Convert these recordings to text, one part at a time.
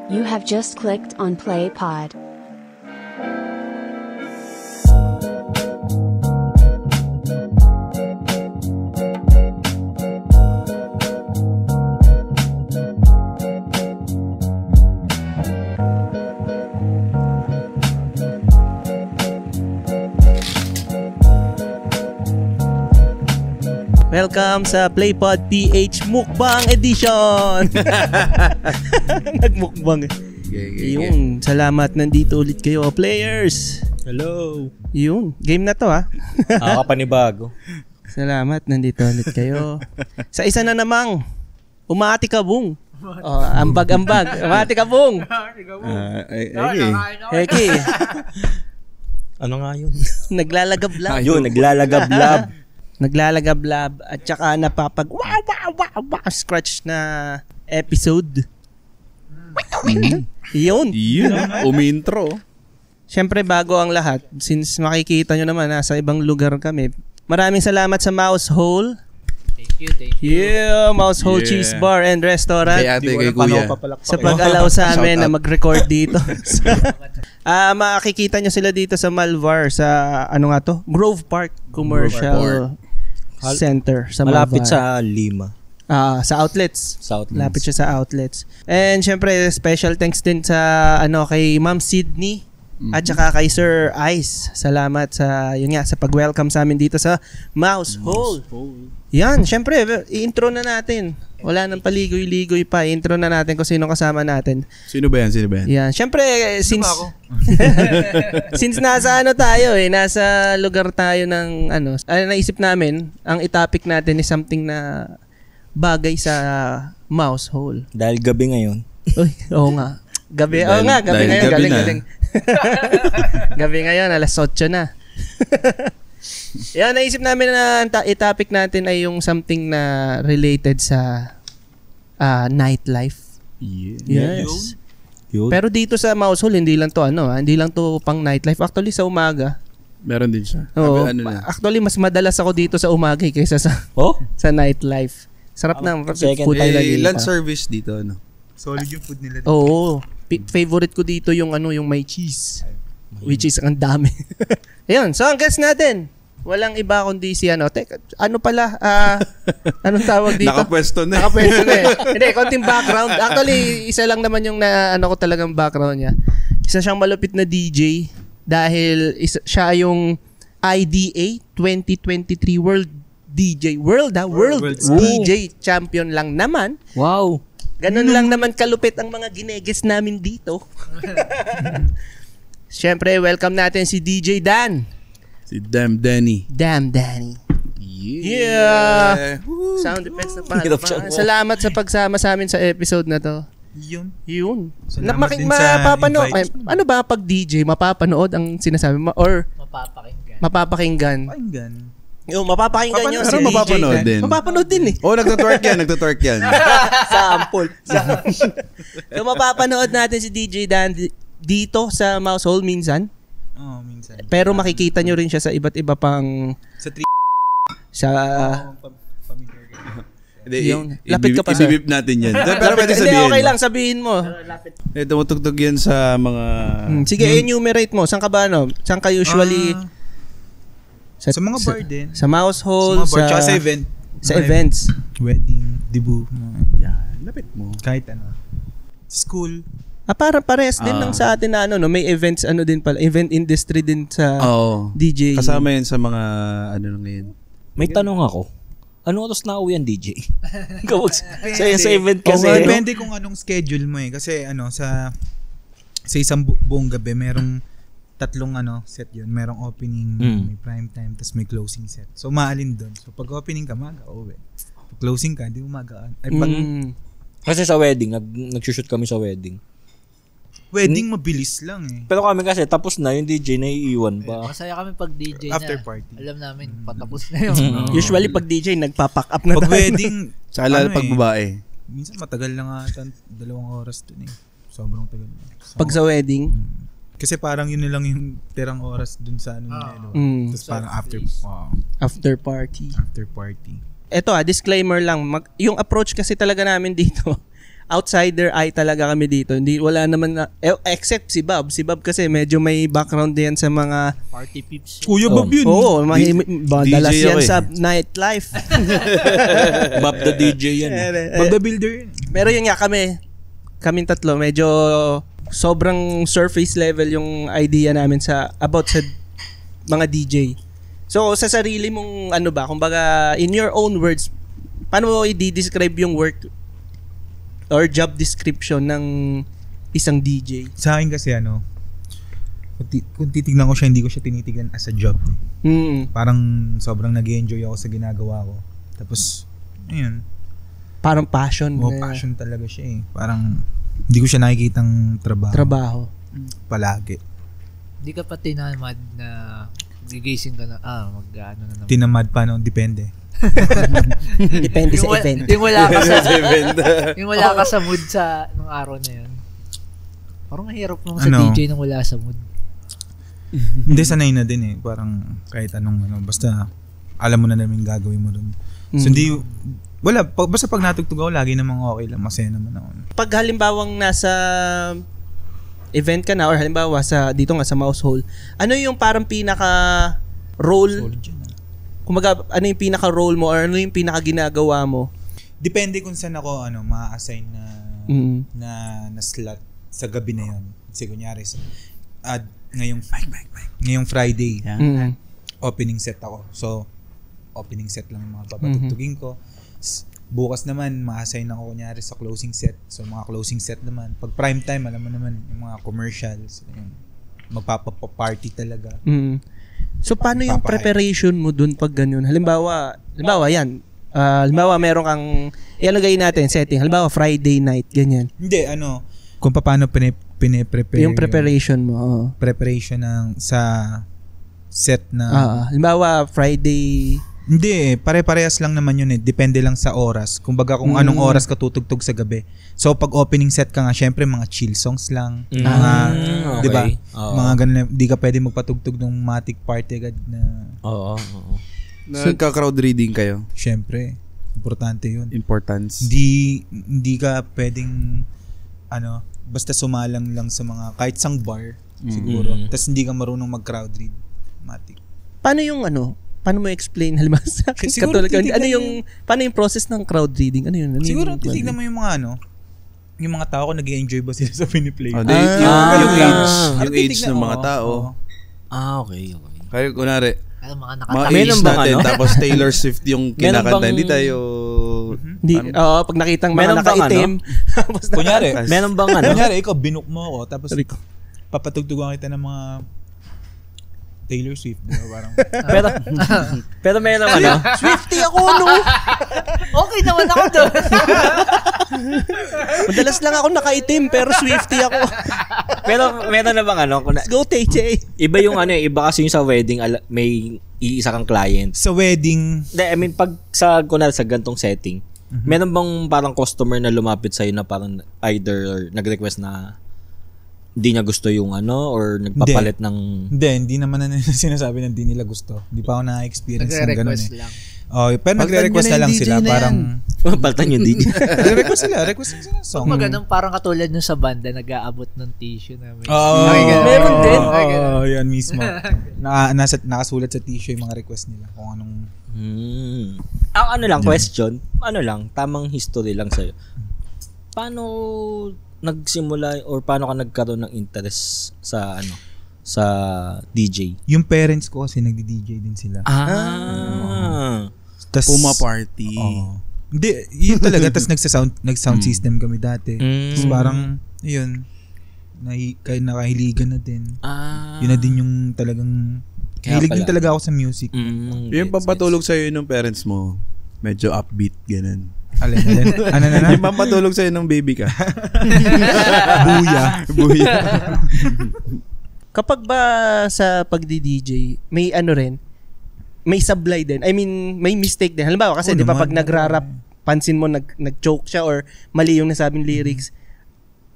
You have just clicked on Play Pod. Welcome sa PlayPod PH Mukbang Edition! Nagmukbang. Yung salamat nandito ulit kayo, players. Hello. Yung game na to ha. Nakakapanibago. Salamat nandito ulit kayo. Sa isa na namang Umaatikabong. Ambag-ambag. Umaatikabong. Eki. Ano nga yun? Naglalagablab. Ayun, naglalagablab. Naglalagablab at saka napapag scratch na episode. Yun. Umintro. Siyempre bago ang lahat, since makikita nyo naman nasa ibang lugar kami, maraming salamat sa Mouse Hole. Thank you. Yeah, Mouse Hole Cheese Bar and Restaurant. Kay ate, kay kuya. Sa pag-allow sa amin na mag-record dito. Makikita nyo sila dito sa Malvar, sa ano nga to? Grove Park Commercial Center. Sa Malapit Malvar. sa Lima. Sa outlets. Malapit siya sa outlets. And syempre, special thanks din sa kay Ma'am Sydney at saka kay Sir Ice. Salamat sa sa pag-welcome sa amin dito sa Mouse Hole. Yan, syempre, i-intro na natin. Wala nang paligoy-ligoy pa. I-intro na natin kung sino kasama natin. Sino ba yan? Yan, syempre, since nasa tayo nasa lugar tayo ng naisip namin, ang itopic natin is something na bagay sa Mouse Hole. Dahil gabi ngayon. Uy, oo nga. Gabi ngayon. Galing. Gabi ngayon, alas 8 na. Yan, naisip namin na i-topic natin ay yung something na related sa nightlife. Yes. Yun. Pero dito sa Mouse Hole, hindi lang to pang nightlife. Actually, sa umaga. Meron din siya. Oo. Actually, mas madalas ako dito sa umaga kaysa sa nightlife. Sarap na. Food lunch service dito, Solid yung food nila dito. Oo. Favorite ko dito yung yung may cheese. Which is ang dami. Ayun, so ang guest natin, walang iba kundi si anong tawag dito? Nakapwesto na. Hindi, konting background. Actually, isa lang naman yung ko talagang background niya. Isa siyang malupit na DJ dahil siya yung IDA 2023 World DJ Champion lang naman. Wow. Ganun lang naman kalupit ang mga gineges namin dito. Siyempre, welcome natin si DJ Dan. Si Damn Danny. Yeah. Sound effects na pa. Salamat sa pagsama sa amin sa episode na to. Yun. Salamat din sa invite. Ano ba pag DJ, mapapanood ang sinasabi mo? Or mapapakinggan? Yung mapapakinggan nyo si DJ. Mapapanood din. Mapapanood din Nagtutwerk yan. Sample. So mapapanood natin si DJ Dan dito sa Mouse Hole minsan. Oo, minsan. Pero makikita nyo rin siya sa iba't iba pang sa lapit ka pa sir. Ibibip natin yan. Pero pwede sabihin. Hindi, okay lang, sabihin mo. Tumutugtog yan sa mga... Sige, enumerate mo. Saan ka ba, Saan ka usually... Sa mga bar din. Sa Mouse Hole, sa event. Sa events. Wedding, debut. Yan, lapit mo. Kahit school. Parang pares din lang sa atin na may events din pala. Event industry din sa DJ. Kasama yan sa mga ngayon. May tanong ako. Ano oras na uwi ang DJ? sa event kasi. Depende kung anong schedule mo Kasi sa isang buong gabi, merong tatlong set yun. Merong opening, may prime time, tapos may closing set. So, maalin doon. So, pag opening ka, uwi. Pag closing ka, di umaga. Kasi sa wedding, nag-shoot kami sa wedding. Wedding mabilis lang Pero kami kasi tapos na yung DJ na iiwan pa. Masaya kami pag DJ after na. party. Alam namin patapos na yun. Usually pag DJ nagpa-pack up na pag wedding, sa lalo pag babae. Minsan matagal na nga 2 oras dun Sobrang tagal. Pag sa wedding, kasi parang yun na lang yung tirang oras dun sa Tapos parang after party. Ito disclaimer lang. Yung approach kasi talaga namin dito, outsider eye talaga kami dito. Hindi wala naman except si Bob. Si Bob kasi medyo may background din sa mga Party peeps. Kuya Bob yun. Oo, madalas DJ yan ako sa nightlife. Bob the DJ yan. Bob the Builder yun. Pero yun nga kaming tatlo medyo sobrang surface level yung idea namin about sa mga DJ. So sa sarili mong kumbaga in your own words, paano mo i-describe yung work or job description ng isang DJ? Sa akin kasi kung titignan ko siya, hindi ko siya tinitigan as a job. Parang sobrang nag-enjoy ako sa ginagawa ko. Tapos, ayun. Parang passion. Passion talaga siya eh. Parang hindi ko siya nakikitang trabaho. Palagi. Hindi ka pa tinamad na gigising ka na, mag-ano na naman. Tinamad pa depende. Depende sa event. Yung wala ka sa mood sa nung araw na yun. Parang mahirap naman sa DJ nang wala sa mood. Hindi, sanay na din eh. Parang kahit anong basta alam mo na namin gagawin mo dun. So hindi, basta pag natugtog ako, lagi namang okay lang. Masaya naman ako. Pag halimbawang nasa event ka na or halimbawa dito nga sa Mouse Hole, ano yung parang pinaka role? Kumaga, ano yung pinaka-role mo or ano yung pinaka-ginagawa mo? Depende kung saan ako ma-assign na slot sa gabi na yun. Kasi kunyari, ngayong Friday, opening set ako. So, opening set lang yung mga papatugtugin ko. Bukas naman, ma-assign ako kunyari sa closing set. So, mga closing set naman. Pag prime time, alam mo naman, yung mga commercials, magpapaparty talaga. So paano yung preparation mo dun pag ganyan? Halimbawa yan. Halimbawa meron kang ilagay natin setting. Halimbawa Friday night ganyan. Hindi kung paano pine-prepare yung preparation mo. Preparation sa set na halimbawa Friday. Hindi, pare-parehas lang naman yun eh. Depende lang sa oras. Kumbaga kung anong oras ka tutugtog sa gabi. So pag opening set ka nga, syempre mga chill songs lang. Mga, okay. 'di ba? Mga ganun, di ka pwede magpatugtog ng matic party agad na. Oo. Nagka-crowd reading kayo? Syempre, importante 'yun. Importance. Hindi ka pwedeng basta sumalang lang sa mga kahit sang bar siguro. Tapos hindi ka marunong mag-crowd read. Matic. Paano mo explain halimbawa sa akin? Paano yung process ng crowd reading? Ano yun? Siguro titignan mo yung mga yung mga tao kung nag-i-enjoy ba sila sa piniplay. Yung age ng mga tao. Okay. Kaya kunwari, Mga age natin, tapos Taylor Swift yung kinakanta. Hindi tayo... pag nakitang mga nakaitim. Kunyari, meron bang Kunyari, ikaw, binook mo ako, tapos papatugtugan kita ng mga Taylor Swift, parang. pero meron Swiftie ako, no? Okay naman ako doon. Madalas lang ako nakaitim, pero Swiftie ako. Pero meron na bang Let's go, TJ. Iba yung iba kasi yung sa wedding, may iisa kang client. Sa wedding? I mean, pag sa gantong setting, meron bang parang customer na lumapit sa'yo na parang either nag-request na hindi niya gusto yung or nagpapalit ng... Hindi naman na sinasabi na hindi nila gusto. Hindi pa ako na-experience ng gano'n eh. lang. Pero nagre-request na lang sila. Parang... Paltan yung DJ. Request sila song. Pag ganun, parang katulad nung sa banda, nag-aabot ng tissue namin. Meron din. Yan mismo. Nakasulat sa tissue yung mga request nila. Kung anong... Question. Tamang history lang sa'yo. Paano nagsimula or paano ka nagkaroon ng interest sa DJ? Yung parents ko kasi nagdi-DJ din sila. Tas Puma-party. Hindi, yun talaga. Tas nag-sound system kami dati. Tas parang, yun, nakahiligan na din. Yun na din yung talagang, hilig din talaga ako sa music. Yung pampatulog sa'yo ng parents mo, medyo upbeat, ganun. Alin? Yung pampatulog sa'yo ng baby ka. Buya. Kapag ba sa pagdi-DJ, may may sablay din. I mean, may mistake din. Halimbawa, kasi di ba pag nagrarap, pansin mo nag-choke siya or mali yung nasabing lyrics.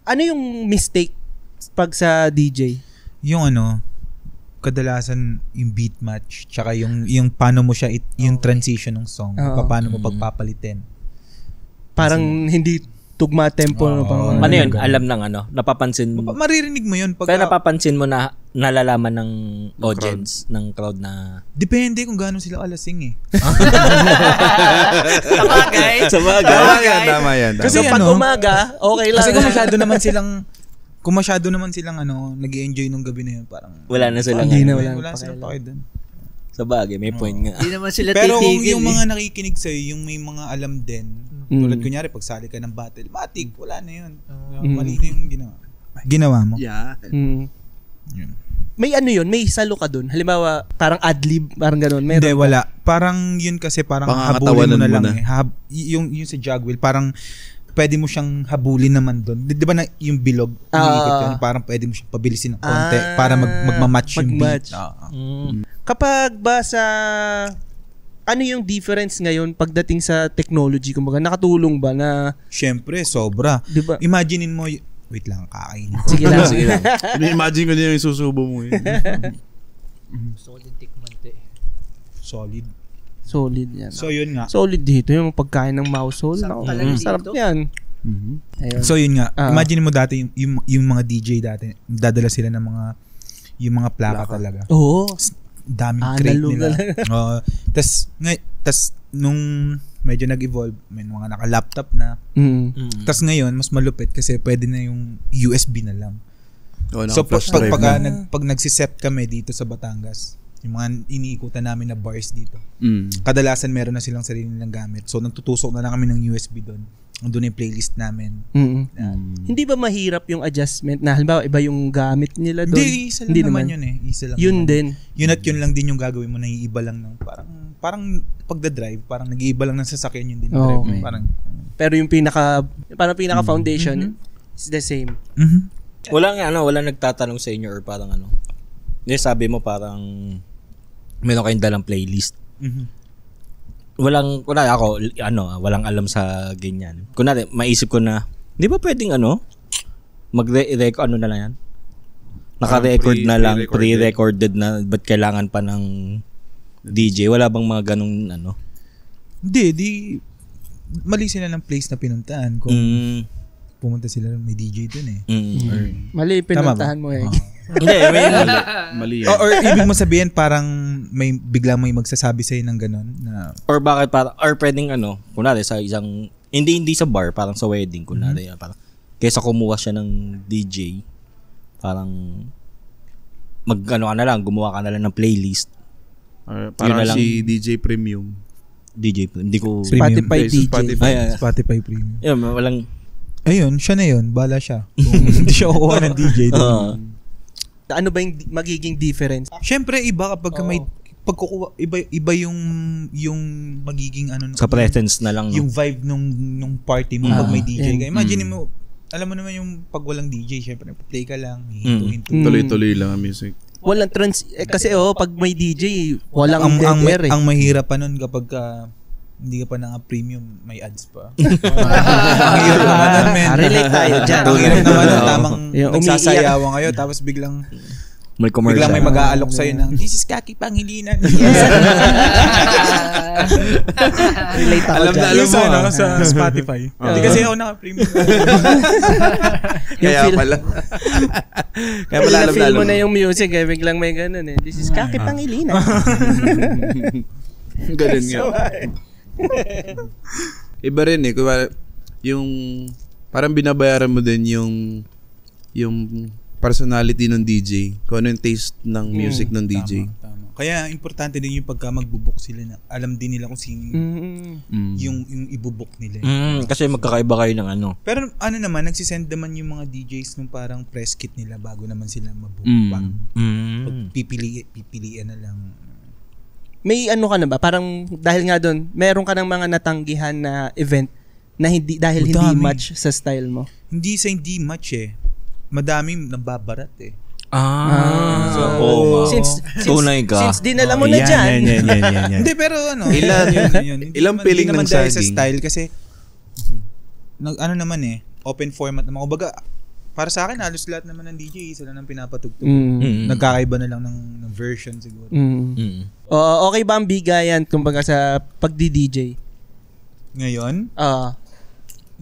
Ano yung mistake pag sa DJ? Yung kadalasan yung beat match, tsaka yung paano mo siya, yung transition ng song, paano mo pagpapalitin. Parang hindi tugma tempo. Ano yun? Alam ng ano? Napapansin mo? Maririnig mo yun. Pero napapansin mo na nalalaman ng audience, ng crowd na... Depende kung gaano sila kalasing eh. Tama yan. Kasi pag umaga, okay lang. Kasi kung masyado naman silang nag-i-enjoy nung gabi na yun, parang... Wala na silang... Wala silang pake doon. Sa bagay, may point nga. Hindi naman sila Pero kung titigil. yung mga nakikinig sa'yo, yung may mga alam din, tulad kunyari, pag sali ka ng battle, matig, wala na yun. Mali na yung ginawa mo. Yeah. Yun. May ano yun? May salo ka dun? Halimbawa, parang ad-lib, parang ganun. Meron Hindi, wala. Parang yun kasi parang habulin mo na lang eh. Yung sa jugwheel, parang pwede mo siyang habulin naman doon. Di ba na yung bilog, umiikot yun, parang pwede mo siyang pabilisin ng konti para magmamatch yung beat. Kapag ba sa... Ano yung difference ngayon pagdating sa technology? Kumbaga, nakatulong ba na... Siyempre, sobra. Diba? Imaginein mo, wait lang, kakainin. Sige lang, sige lang. Imagine ko din yung susubo mo yun. Gusto ko din tikman te. Solid. Solid yan. So, yun nga. Solid dito yung pagkain ng mouse hole. Sarap talaga Sarap dito. yan. Ayun. So, yun nga. Imagine mo dati, yung mga DJ dati, dadala sila ng yung mga plaka talaga. Oo. Daming crate nila. Tas nung medyo nag-evolve, may mga naka-laptop na. Tas ngayon, mas malupit kasi pwede na yung USB na lang. So pag nagsiset kami dito sa Batangas, yung mga iniikutan namin na bars dito, kadalasan meron na silang sarili nilang gamit. So nagtutusok na lang kami ng USB doon. Doon yung playlist namin. Hindi ba mahirap yung adjustment na halimbawa iba yung gamit nila doon? Hindi, isa lang naman yun eh. Isa lang yun naman. din. Yun at yun lang din yung gagawin mo na iiba lang ng parang pagda-drive, parang nag-iiba lang ng sasakyan yun din. Okay. Parang pero yung pinaka foundation is the same. Walang nagtatanong sa inyo or parang ano. Sabi mo parang meron kayong dalang playlist. Walang alam sa ganyan. Kunwari, maisip ko na, di ba pwedeng mag-record na lang yan? Naka-record na lang, pre-recorded na, ba't kailangan pa ng DJ? Wala bang mga ganung Hindi, mali sila ng place na pinuntahan. Kung pumunta sila, may DJ dun eh. Mali, pinuntahan mo eh. Hindi, mali Or ibig mo sabihin parang biglang may magsasabi sa'yo ng gano'n na... Or bakit or pwedeng kunwari sa isang, hindi sa bar, parang sa wedding, kunwari, parang, kaysa kumuha siya ng DJ, parang, gumawa ka na lang ng playlist. Parang si DJ Premium. DJ, hindi ko... Spotify DJ. Spotify Premium. Yun, walang... Ayun, siya na yun. Bala siya. Kung hindi siya kukuha ng DJ. Ano ba yung magiging difference? Siyempre, iba kapag may pagkukuha, iba yung magiging sa presence na lang. Yung vibe nung party mo pag may DJ ka. Imagine mo, alam mo naman yung pag walang DJ, siyempre, play ka lang, hinto-hinto. Tuloy-tuloy lang ang music. Walang kasi pag may DJ, walang dead air eh. Ang mahirap pa nun kapag hindi ka pa na-premium, may ads pa. Ang hirap naman, men. Relate tayo dyan. Ang hirap naman, tamang nagsasayawan kayo, tapos biglang may mag-aalok sa'yo ng, this is Kaki Pangilinan. Relate ako alam dyan. na sa Spotify. Hindi kasi ako naka-premium. Kaya pala. Kaya feel mo na yung music eh, biglang may ganun eh. This is Kaki Pangilinan. Ganun nga. Iba rin eh. Yung parang binabayaran mo din yung personality ng DJ. Kung ano yung taste ng music ng DJ. Tama. Kaya importante din yung pagka magbubuk sila na alam din nila kung sino yung ibubuk nila. Kasi magkakaiba kayo ng Pero naman, nagsisend naman yung mga DJs nung parang press kit nila bago naman sila mabuk. Pipilian na lang. May ka na ba? Parang dahil nga doon, meron ka ng mga natanggihan na event na hindi match sa style mo. Hindi match eh. Madaming nababarat eh. Since dinala mo na dyan. Hindi, pero ilang piling naman ng dahil sa saging. style kasi naman eh, open format naman. Kumbaga, para sa akin, halos lahat naman ng DJ, sila nang pinapatugtog. Nagkakaiba na lang ng version siguro. Okay ba ang bigayan kumbaga sa pagdi-DJ? Ngayon?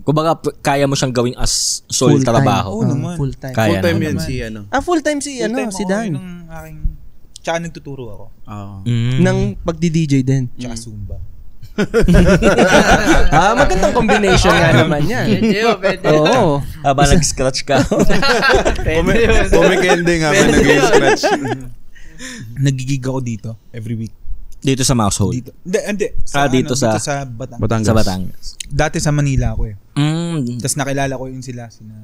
Kumbaga, kaya mo siyang gawing as sole Full-time. trabaho. Oo naman. Full time. Kaya Full-time naman. yan si ano. Full time si Full-time ako, Dan. yun ang aking... Tsaka nagtuturo ako. Ng pagdi-DJ din. Tsaka Zumba. Magandang combination nga naman yan. Pwede. Oo. Aba, nag-scratch ka. Pumikending habang nag-scratch. Nagigig ako dito every week. Dito sa Mousehole. Dito. Hindi. Dito sa Batangas. Batangas. Sa Batangas. Dati sa Manila ako eh. Mm. Tapos nakilala ko yun sila. Sina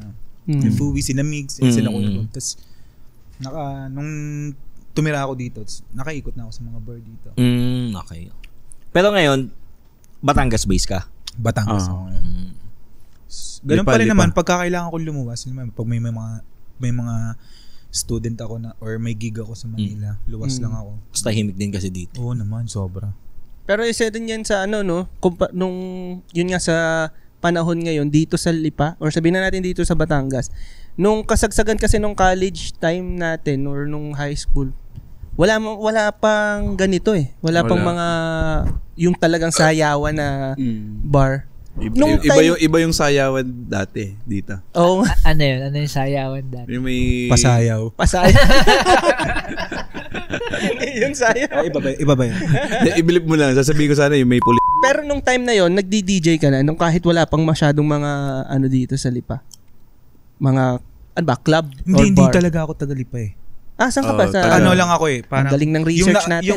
Fuwi, sina Migs, sila ko yun. Tapos nung tumira ako dito, nakaikot na ako sa mga bar dito. Okay. Pero ngayon, Batangas base ka? Batangas ako ngayon. Ganun pa rin naman, pagka kailangan ko lumuwas, pag may mga student ako na or may gig ako sa Manila, luwas lang ako. Tapos tahimik din kasi dito. Oo naman, sobra. Pero isa din yan sa no? Nung, yun nga sa panahon ngayon, dito sa Lipa, or sabihin na natin dito sa Batangas, nung kasagsagan kasi nung college time natin, or nung high school, wala pang ganito eh. Wala pang mga, yung talagang sayawan na bar. Iba yung sayawan dati dito. Oo. Ano yun? Ano yung sayawan dati? Yung may... Pasayaw. Yung sayaw. Iba ba yun? Ibilip mo lang. Sasabihin ko sana yung may puli. Pero nung time na yon, nagdi-DJ ka na nung kahit wala pang masyadong mga dito sa Lipa. Mga club or Hindi bar. talaga ako taga-Lipa eh. Saan ka ba? Sa Ano lang ako eh. Parang, ang galing ng research natin.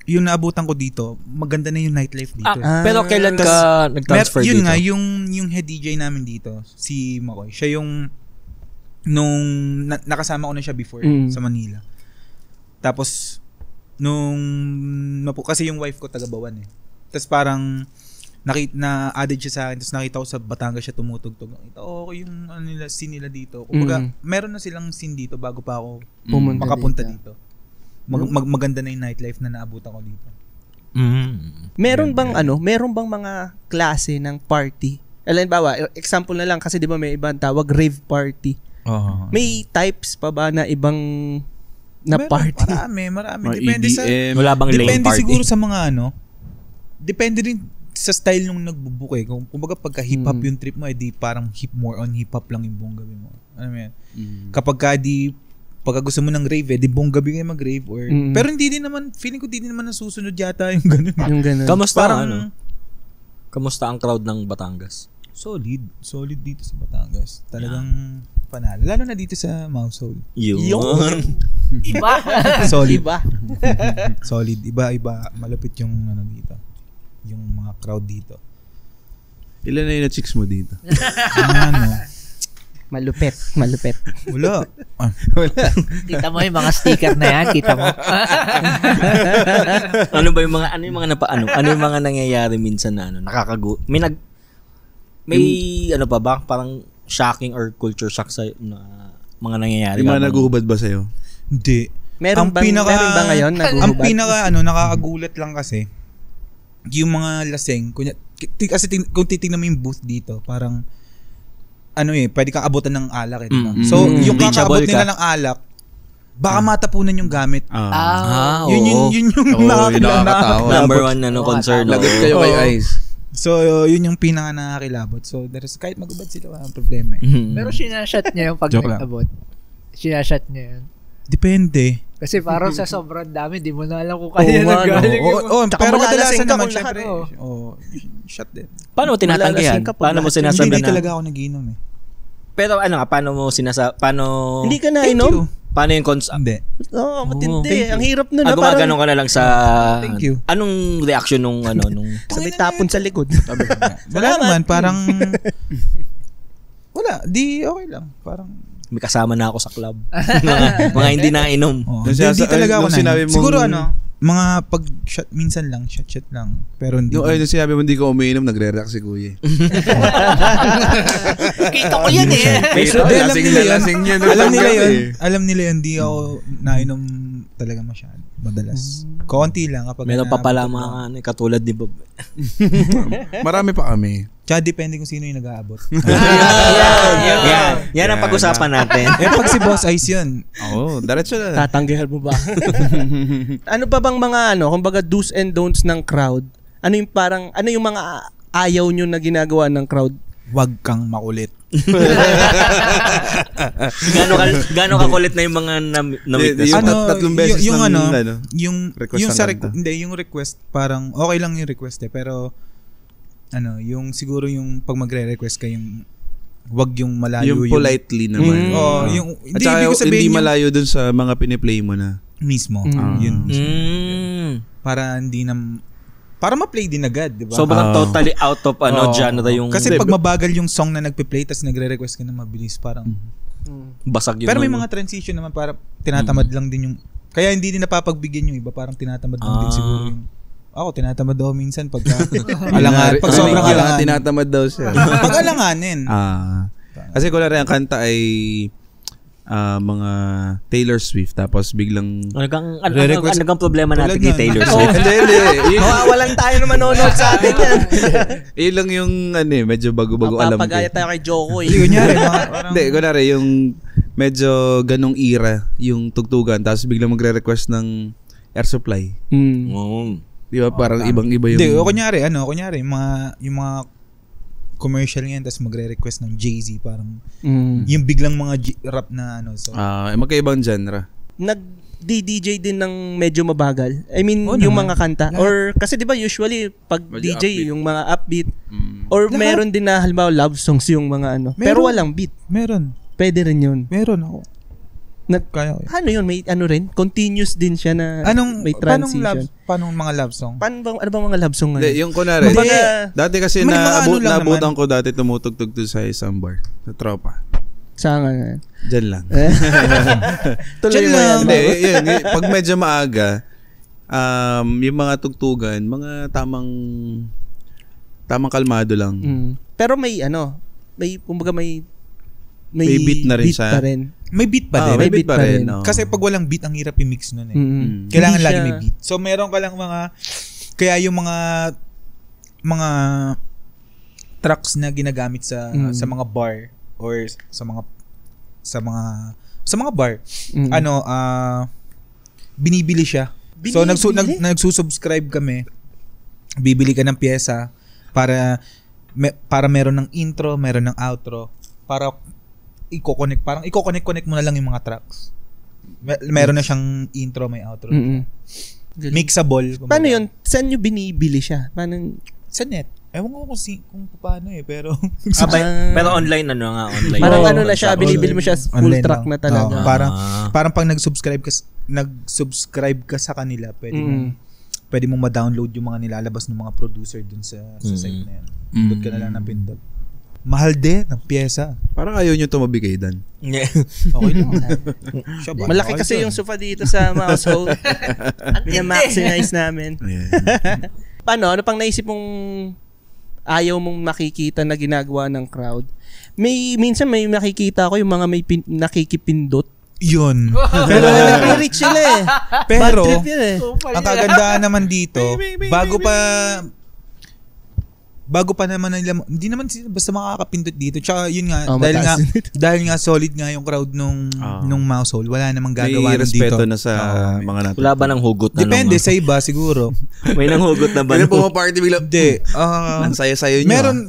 Yung naabutan ko dito, maganda na yung nightlife dito. Pero kailan ka nag-transfer yun dito? nga, yung head DJ namin dito, si Makoy, siya yung nung nakasama ko na siya before sa Manila. Tapos kasi yung wife ko taga Bawan eh. Tapos parang na-added siya sa akin, tapos nakita ko sa Batangas siya tumutugtog. Nakita ko yung scene nila dito. Kumbaga, meron na silang scene dito bago pa ako makapunta dito. Maganda na yung nightlife na naabutan ko dito. Meron bang mga klase ng party? Halimbawa, example na lang kasi 'di ba may ibang tawag rave party. May types pa ba na ibang party? Marami. Depende sa wala bang lane depende party? siguro sa mga depende rin sa style nung nagbubook eh. Kumbaga pagka hip-hop yung trip mo, di parang more on hip-hop lang yung buong gabi mo. Ano mo yan? Kapag pagka gusto mo ng rave, di buong gabi kayo mag-rave or... Pero hindi din naman, feeling ko hindi din naman nasusunod yata yung ganun. Yung ganun. Kamusta ang crowd ng Batangas? Solid dito sa Batangas. Talagang panalo. Lalo na dito sa Mousehole. Yun. Iba. Solid. Iba. Solid. Iba. Malapit yung dito. Yung mga crowd dito. Ilan na yung na-chicks mo dito? Malupet. Wala. Kita mo yung mga sticker na yan, kita mo. Ano yung mga nangyayari minsan na may ano pa ba parang shocking or culture shock sa mga nangyayari? Yung mga naguhubad ba sa'yo? Hindi. Meron ba ngayon naguhubad? Ang pinaka nakakagulat lang kasi yung mga laseng kasi kung titingnan mo yung booth dito parang pwede kang abutan ng alak diba? So yung kakaabot nila ng alak baka matapunan yung gamit. Yun yung nakakatawa. Number one concern. Lagot kayo kay Ice. So yun yung pinaka nakakilabot. So kahit magubad sila walang problema eh. Pero sinashot niya yung pag nag-abot. Sinashot niya yun. Depende. Kasi parang sa sobrang dami, di mo na alam kung kaya nagaling pero kadalasan naman lahat, syempre. Shot din. Paano mo tinatanggihan? Paano mo sinasabi Hindi na? talaga ako nagiinom eh. Pero paano mo Hindi ka na inom? Paano yung Hindi. Matindi. Ang hirap nun. Gumagano ka na lang sa... Thank you. Anong reaction nung Sabi tapon sa likod. Wala naman, parang... Wala, di okay lang. Parang... May kasama na ako sa club. mga hindi nainom. Hindi talaga ako sinabi na. Siguro mga pag shot minsan lang, shot lang. Pero hindi. Yung sinabi mo hindi ko umiinom, nagre-react si Kuya. Kita ko yan eh. Lasing yan. Alam nila yun, di ako nainom talaga masyado. Madalas. Konti lang kapag... Meron pa pala mga katulad ni Bob. Marami pa kami. Tsaka depende kung sino yung nag-aabot. Yan ang pag-usapan natin. Pag si Boss Ice yun. Diretso na. Tatanggihan mo ba? Ano pa bang mga kumbaga do's and don'ts ng crowd? Ano yung mga ayaw nyo na ginagawa ng crowd? Wag kang makulit. Gaano kakulit na yung mga na-witness? Tatlong beses yung request yung ng sa kanta. yung request parang okay lang yung request pero yung siguro yung pag magre-request ka yung wag yung malayo Yung politely naman. yung At saka ibig sabihin hindi yung malayo dun sa mga piniplay mo na. mismo. Yun. Para hindi na para ma-play din agad, di ba? So baka totally out of genre yung Kasi pag mabagal yung song na nagpe-play tas nagre-request ka na mabilis parang basag yun. pero may mga transition naman para tinatamad lang din yung kaya hindi din napapagbigyan yung iba parang tinatamad lang din siguro yung ako tinatamad daw minsan pag alangan pag sobrang alangan tinatamad daw siya. pag alanganin Kasi kunwari ang kanta ay mga Taylor Swift tapos biglang ano problema natin kay Taylor Swift? hindi. Walang tayo na manonood sa atin yan. Yun lang yung medyo bago-bago alam ko. Mapapagaya tayo kay Joko eh. kunyari Hindi, kunwari yung medyo ganong era yung tugtugan tapos biglang magre-request ng Air Supply. Di ba parang ibang-iba yung hindi kunyari yung mga commercial ngayon tapos magre-request ng Jay-Z parang yung biglang mga rap na so magkaibang genre. Nag-DJ din ng medyo mabagal. I mean, yung mga kanta. Or, kasi di ba usually, pag Medyo DJ, upbeat. yung mga upbeat. Or meron din na, halimbawa, love songs yung mga pero walang beat. meron Pwede rin yun. ako kaya ko. Ano yun? May rin? Continuous din siya na may transition. Paano mga love song? Ano bang mga love song ngayon? Hindi, yung kunwari. Dati kasi May mga naabutan ko dati tumutugtog to sa isang bar. Sa tropa. Saan nga? Diyan lang. Tuloy mo yan. Hindi, yun. Pag medyo maaga, yung mga tugtugan, mga tamang kalmado lang. Pero may kumbaga may beat na rin siya. pa rin. May beat pa din. May beat pa rin. Kasi pag walang beat, ang hirap i-mix nun eh. Kailangan Hindi lagi siya may beat. So, meron ka lang kaya yung mga tracks na ginagamit sa mga bar or sa mga bar, binibili siya. So, nagsusubscribe kami. Bibili ka ng pyesa para meron ng intro, meron ng outro, para i-connect mo na lang yung mga tracks. Meron na siyang intro, may outro. Mixable. Paano yun? Saan nyo binibili siya? Paano? Sa net. Ewan ko kung paano pero pero online online. Parang na siya, binibili mo siya full track na talaga. Parang pag nag-subscribe ka sa kanila, pwede mong ma-download yung mga nilalabas ng mga producer dun sa site na yan. Pindot ka na lang ng pindot. Mahal din ang pyesa. Parang ayaw nyo tumabi kay Dan. Okay lang. Malaki kasi yung sofa dito sa household. Pina-maximize namin. Paano? Ano pang naisip mong ayaw mong makikita na ginagawa ng crowd? Minsan may nakikita ko yung mga may nakikipindot. Yun. Pero nare-reach sila eh. Pero, bad trip yun eh. ang kagandahan naman dito, bago pa naman nila, hindi naman basta makakapindot dito. Tsaka yun nga, dahil nga solid nga yung crowd nung Mousehole, wala namang gagawa may dito. respeto na sa mga natin. Wala ba ng hugot na depende sa iba siguro. May nang hugot na ba? Kaya pumaparty bigla. Hindi. Ang saya-sayo nyo. Meron,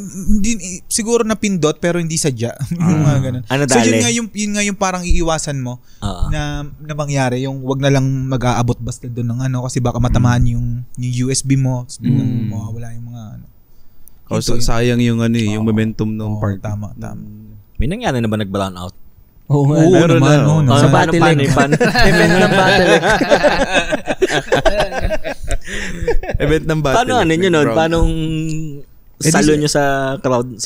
siguro na pindot pero hindi sadya. Yung mga ganun. So yun nga yung parang iiwasan mo na mangyari. Yung wag na lang mag-aabot basta doon ng kasi baka matamaan yung USB mo. Tapos biglang mawawala yung mga sayang yung yung momentum ng party. Tama. May nangyari na ba nag-brown out? Oo, meron naman. Sa Battlefield. Event ng Battlefield. Event ng Battlefield. Paano yun nun? Paano salo nyo sa crowd?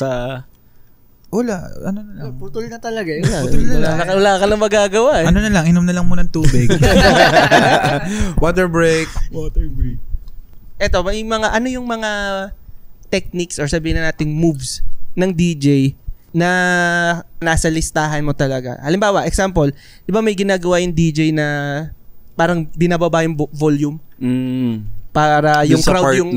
Wala. Putol na talaga. Wala ka lang magagawa eh. Ano na lang, inom na lang muna ng tubig. Water break. Eto, may mga, ano yung mga techniques or sabihin na nating moves ng DJ na nasa listahan mo talaga. Halimbawa, example, di ba may ginagawa yung DJ na parang binababa yung volume? Para yung crowd yung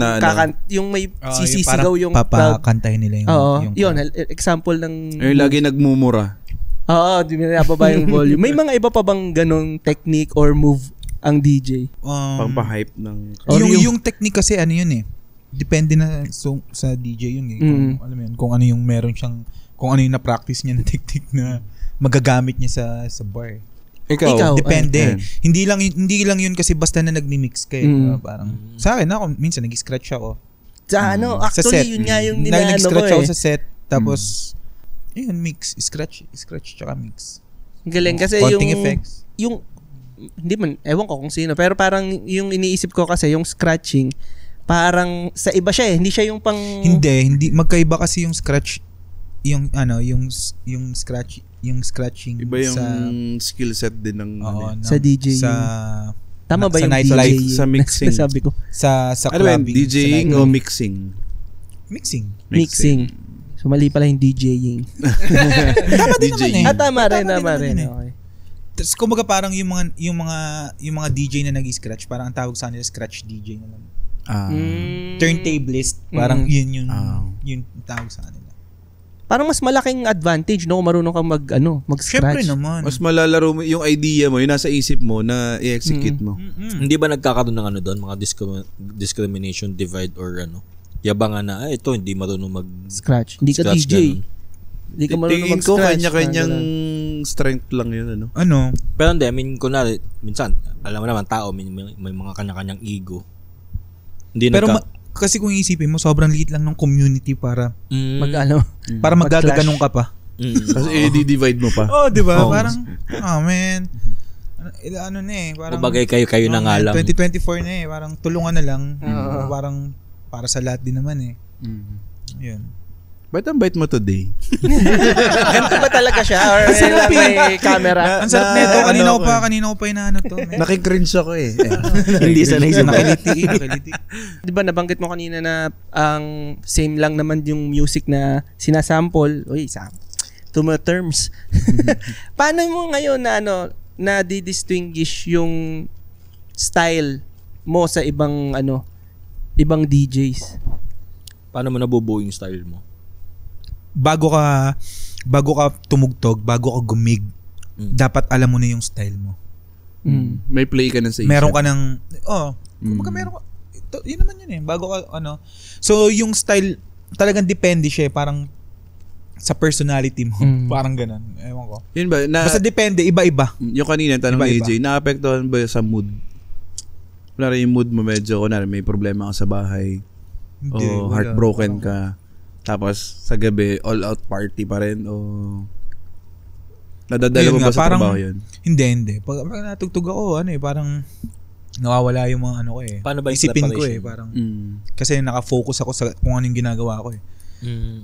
yung may sisisigaw yung crowd. Papakantahin nila yung yun, example ng yung lagi nagmumura. Oo, di binababa yung volume. May mga iba pa bang ganong technique or move ang DJ? Pampa-hype ng yung technique kasi ano yun eh. depende na sa DJ yun eh. Kung, alam mo yun, kung ano yung meron siyang, kung ano yung na-practice niya na technique na magagamit niya sa bar. Ikaw? Depende. Hindi lang yun kasi basta na nagmi-mix kayo. Parang, sa akin ako, minsan nag-scratch ako. Actually, sa set. yun nga yung ninaano ko Nag-scratch ako eh. sa set, tapos, yun, mix. Scratch tsaka mix. Galing kasi Counting effects. Yung, hindi man, ewan ko kung sino, pero parang yung iniisip ko kasi, yung scratching, parang sa iba siya eh. Hindi siya yung pang... Hindi. Magkaiba kasi yung scratch, yung scratching Iba yung sa skill set din ng sa DJ. Tama ba sa yung nightlife, DJing? sa mixing. Sabi ko. sa Ano ba yun? clubbing. DJing sa o mixing? Mixing. So mali pala yung DJing. Tama din naman eh. Tama rin. eh. Okay. Tapos kumbaga parang yung mga DJ na nag-scratch, parang ang tawag sa kanila scratch DJ na lang. Turntablist, parang yun yung tawag sa kanila. Parang mas malaking advantage no kung marunong kang mag-scratch. Syempre naman. Mas malalaro mo yung idea mo, yung nasa isip mo na i-execute mo. Hindi ba nagkakaroon ng doon, mga discrimination, divide or yabangan na, ito hindi marunong scratch. Hindi ka scratch, DJ. ganun. Hindi ka marunong Tingin ko mag-scratch. kanya-kanyang strength lang yun, Ano? Pero hindi, kunwari, minsan, alam mo naman, tao, may mga kanya-kanyang ego. Hindi Pero kasi kung iisipin mo, sobrang liit lang ng community para para magagaganong ka pa. Kasi i-divide mo pa. Oh, di ba? Parang, man. Ano na eh. Parang, bagay kayo na nga lang. 2024 na eh. Parang tulungan na lang. Parang para sa lahat din naman eh. Yun. Ba't ang bait mo today? Ganito ba talaga siya? Or lang may camera? Ang sarap nito. Kanina ko pa inaano to. Nakikringe ako eh. Hindi sanay sa Nakiliti. Di ba nabanggit mo kanina na ang same lang naman yung music na sinasample. Two terms. Paano mo ngayon na di-distinguish yung style mo sa ibang DJs? Paano mo nabubuo yung style mo? Bago ka tumugtog, bago ka gumig, dapat alam mo na yung style mo. May play ka na sa isip. Meron ka ng kumbaga meron ka, yun naman yun eh, bago ka so yung style talagang depende siya parang sa personality mo, parang ganun, ewan ko. Yun ba Basta depende, iba-iba. Yung kanina tanong ni AJ, naapektuhan ba sa mood? Wala rin yung mood mo, medyo may problema ka sa bahay, o heartbroken ka, tapos sa gabi all out party pa rin, o nadadala mo ba sa trabaho yun? Hindi. Pag natugtog ako, parang nawawala yung mga ko eh. Paano ba yung isipin ko preparation? parang kasi naka-focus ako sa kung ano yung ginagawa ko eh.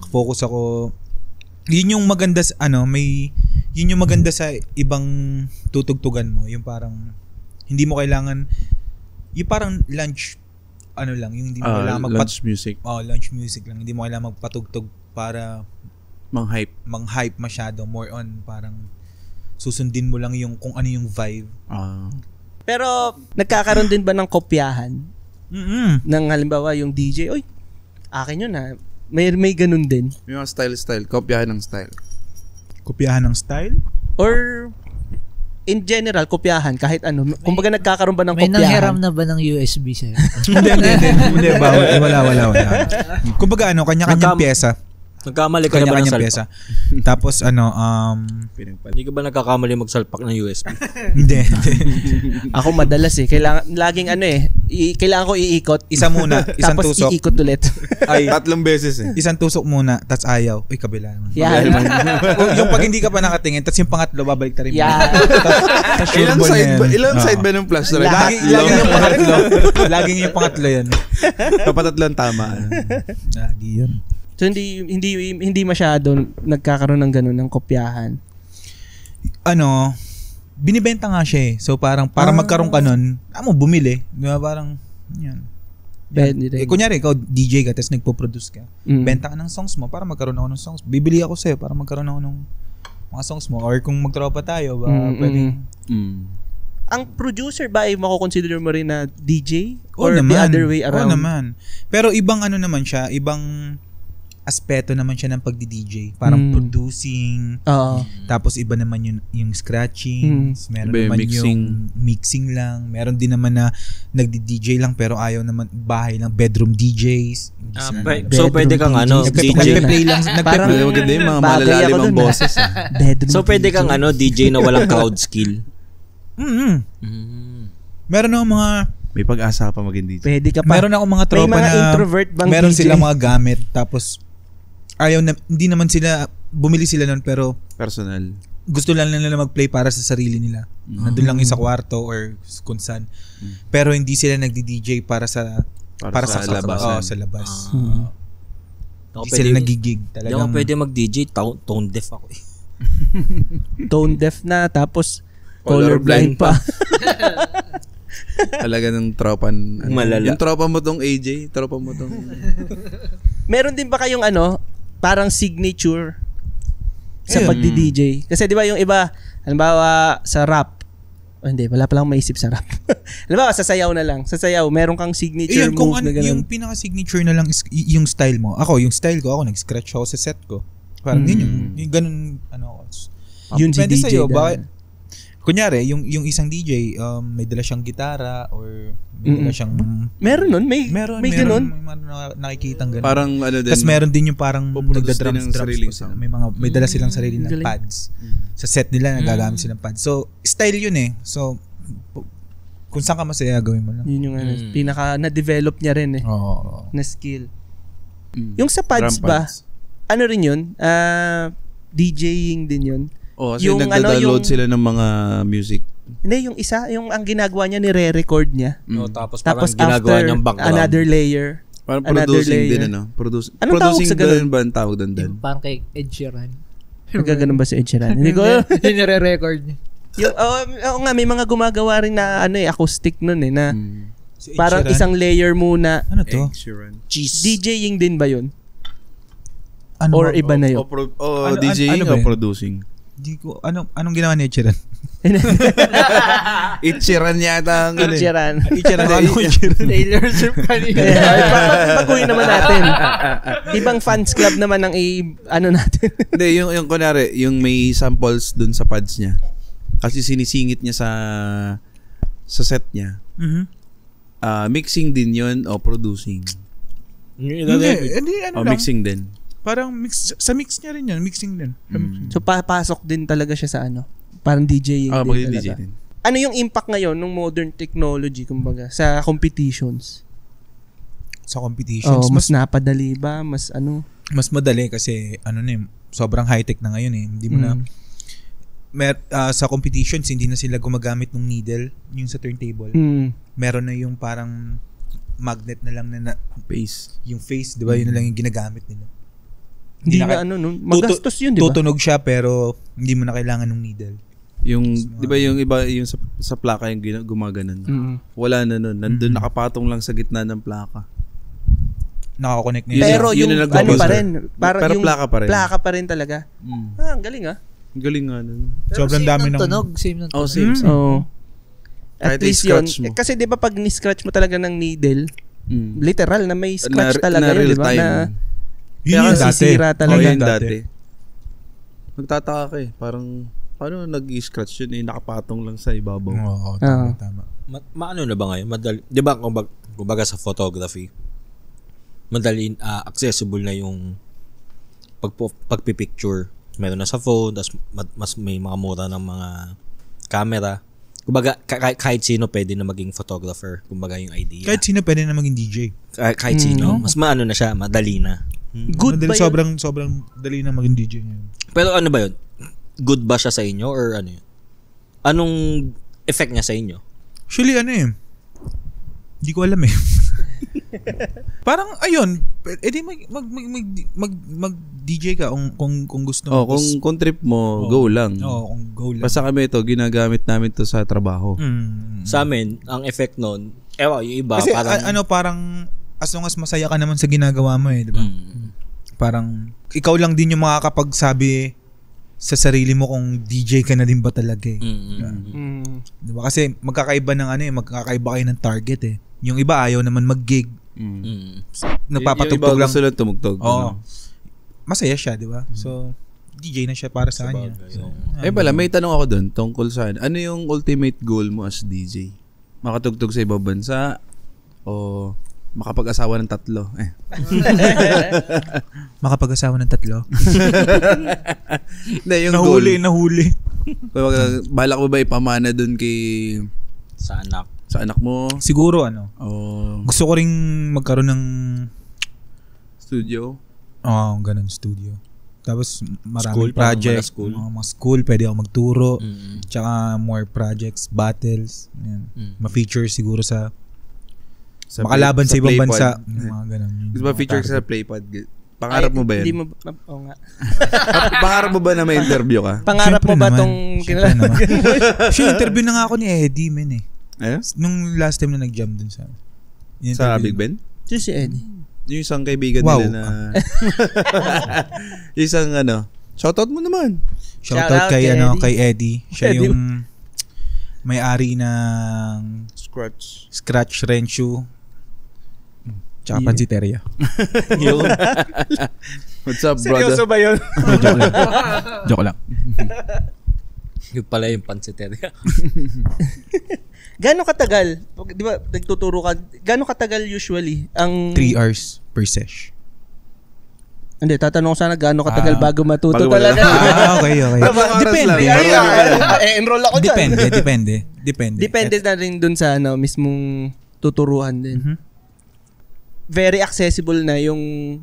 Focus ako. Yun yung maganda yun yung maganda sa ibang tutugtugan mo, yung parang hindi mo kailangan yung parang lunch lang, yung hindi mo kailangan lunch music. Lunch music lang. Hindi mo kailangan magpatugtog para mang-hype masyado. More on parang susundin mo lang yung kung ano yung vibe. Pero nagkakaroon din ba ng kopyahan? Ng halimbawa yung DJ, akin yun may ganun din. Yung mga style, kopyahan ng style. Kopyahan ng style? Or in general, kopyahan kahit ano. Kumbaga nagkakaroon ba ng May kopyahan? nanghiram na ba ng USB sa'yo? Hindi. Wala. Kumbaga kanya-kanyang pyesa. Nagkamali ka na ba ng salpak? Pyesa. Tapos Hindi ka ba nagkakamali magsalpak ng USB? Hindi. Ako madalas laging kailangan ko iikot. Isa muna, isang tapos tusok. iikot ulit. Ay, 3 beses eh. isang tusok muna, tapos ayaw. Uy, kabila naman. Yan. Yung pag hindi ka pa nakatingin, tapos yung pangatlo, babalik ta rin. Yan. Ilang side ba ng plus na rin? Laging yung pangatlo. Laging yung pangatlo yan. Kapatatlong tama. Lagi yun. So hindi masyado nagkakaroon ng ganun ng kopyahan. Binibenta nga siya eh. So para magkaroon ka nun, bumili. Di ba parang, yan. Kunyari, ikaw DJ ka, tapos nagpo-produce ka. Benta ka ng songs mo para magkaroon ako ng songs. Bibili ako sa'yo para magkaroon ako ng mga songs mo. Or kung magtropa tayo, pwedeng... Ang producer ba ay mako-consider mo rin na DJ? Or the other way around? Oo naman. Pero ibang naman siya, ibang aspeto naman siya ng pagdi-DJ. Parang producing. Tapos iba naman yung scratching. Meron Iba yung naman mixing. yung mixing lang. Meron din naman na nagdi-DJ lang pero ayaw naman bahay lang bedroom DJs. So pwede kang DJ. Nagpe-play lang. Parang maganda yung mga bagay malalalim ako ang dun, boses. Bedroom So pwede kang DJ na walang crowd skill. Meron akong mga May pag-asa pa maging DJ. Pwede ka pa. meron akong mga tropa May mga na introvert bang meron DJ? silang mga gamit tapos hindi naman sila bumili sila nun pero Personal. gusto lang nila mag-play para sa sarili nila. Nandun lang yung sa kwarto or kung saan. Pero hindi sila nagdi-DJ para sa labas. Sa labas. Ako Hindi sila nagigig. Hindi ako pwede mag-DJ. Tone deaf ako eh. Tone deaf na, tapos colorblind pa. Talaga ng tropan. Malala. Yung tropa mo tong AJ, tropa mo tong... Meron din ba kayong parang signature sa pagdi-DJ? Kasi di ba yung iba, halimbawa sa rap, hindi, wala pa lang maisip sa rap. Halimbawa, sa sayaw na lang. Sa sayaw, meron kang signature Yun, move na ganun. yung pinaka-signature na lang is yung style mo. Yung style ko, nag-scratch ako sa set ko. Parang yun yung ganun, Yun si depende DJ sa'yo, dahil. Kunyari, yung isang DJ, may dala siyang gitara or may dala siyang... Meron nun? May ganun? May nakikitang ganun. Parang ano din. Tapos meron din yung parang Puproduce nagda-drums din ng sariling sila. sound. May dala silang sarili ng galing. pads. Sa set nila, nagagamit silang pads. So, style yun eh. So, kung saan ka masaya, gawin mo lang. Yun yung pinaka na-develop niya rin eh. Oo. Na skill. Yung sa pads Drum ba? pads. Ano rin yun? DJing din yun. Kasi yung nagda-download sila ng mga music. Hindi, yung isa, yung ang ginagawa niya, nire-record niya. No, tapos parang Tapos ginagawa after niyang background. another layer. Parang Another producing layer. din, ano? Anong tawag Producing sa ganun? din ba ang tawag doon? Yung parang kay Ed Sheeran. Nagkaganon ba si Ed Sheeran? Hindi ko. Yung nire-record niya. Oo nga, may mga gumagawa rin na acoustic nun eh, na Si Ed parang Sheeran. isang layer muna. Ano to? Sheeran. DJing din ba yun? Ano Or ba? iba na yun? DJing ano ba o yun? producing? Di ko, anong ginawa ni Ed Sheeran? Itchiran yata ang Ed Sheeran. Taylor Swift kanina. Baguhin naman natin. Ibang fans club naman ang natin. Hindi, yung kunwari, yung may samples dun sa pads niya. Kasi sinisingit niya sa set niya. Mixing din yun o producing? Hindi, O mixing din. Parang sa mix niya rin yan, mixing din. So papasok din talaga siya sa parang DJing din Mag-DJ talaga. din. Ano yung impact ngayon ng modern technology kumbaga sa competitions? Sa competitions, Mas napadali ba? Mas mas madali kasi sobrang high-tech na ngayon eh. Hindi mo na sa competitions hindi na sila gumagamit ng needle, yung sa turntable. Meron na yung parang magnet na lang na Face. yung face, 'di ba? Yun na lang yung ginagamit nila. Hindi na magastos yun, di ba? Tutunog siya pero hindi mo na kailangan ng needle. Yung, di ba yung iba, yung sa plaka yung gumaganon. Wala na nun. Nandun nakapatong lang sa gitna ng plaka. Nakakonect na Yun, Pero yun yung ang nagbo-buzzer. pa rin. Pero yung plaka pa rin. Plaka pa rin talaga. Ang galing Ang galing nga nun. Sobrang dami ng tunog. Same ng tunog. Same. At Kahit least yun. i-scratch mo. Kasi di ba pag ni-scratch mo talaga ng needle, literal na may scratch Na talaga yun, real di ba? time. Na Yun yung dati. sisira talaga. Yun Yun dati. Nagtataka ka eh. Parang, paano nag-scratch yun eh? Nakapatong lang sa ibabaw. Oo, tama. Maano na ba ngayon? Madali, di ba kumbaga sa photography, madali, accessible na yung pagpipicture. Meron na sa phone, tapos mas may mga mura ng mga camera. Kumbaga, kahit sino pwede na maging photographer. Kumbaga yung idea. Kahit sino pwede na maging DJ. Kahit sino. Mas maano na siya, madali na. Good ba yun? Sobrang dali na maging DJ ngayon. Pero ano ba yun? Good ba siya sa inyo or ano yun? Anong effect niya sa inyo? Actually, hindi ko alam eh. Parang, ayun, edi mag-DJ ka kung gusto mo. Kung trip mo, go lang. Oo, kung go lang. Basta kami ito, ginagamit namin to sa trabaho. Sa amin, ang effect nun, yung iba, Kasi parang... parang as long as masaya ka naman sa ginagawa mo eh, di ba? Parang, ikaw lang din yung makakapagsabi sa sarili mo kung DJ ka na din ba talaga eh. Di ba? Kasi magkakaiba ng magkakaiba kayo ng target eh. Yung iba ayaw naman mag-gig. Nagpapatugtog yung iba lang. gusto lang tumugtog. Oo. masaya siya, di ba? So, DJ na siya para sa kanya. So, pala, may tanong ako doon tungkol sa ano yung ultimate goal mo as DJ? Makatugtog sa ibang bansa o makapag-asawa ng 3? Makapag-asawa ng 3? Hindi, yung goal. Nahuli. Balak mo ba ipamana doon Sa anak. sa anak mo? Siguro gusto ko ring magkaroon ng Studio? ganun studio. Tapos maraming School, project, school. mga school, pwede ako magturo. Tsaka more projects, battles. Yan. Ma-feature siguro sa makalaban sa ibang bansa. Mga ganun. Gusto ba feature sa Playpod? Pangarap mo ba yan? Hindi mo, nga. Pangarap mo ba na may interview ka? Pangarap mo ba tong Siya, interview na nga ako ni Eddie, men eh. Ayun? Nung last time na nag-jam dun sa Big Ben? Si Eddie. Yung isang kaibigan nila na yung isang shoutout mo naman. Shoutout kay Eddie. kay Eddie. Siya yung may-ari ng Scratch Renshu tsaka Pansiteria. What's up, brother? Seryoso ba yun? Joke lang. Yung pala yung pansiteria. Gano'ng katagal? Di ba, nagtuturo ka, gano'ng katagal usually? 3 hours per sesh. Hindi, tatanong ko sana gano'ng katagal bago matuto bago talaga. Okay. Depende. Enroll ako dyan. Depende. Depende na rin dun sa mismong tuturuan din. Very accessible na yung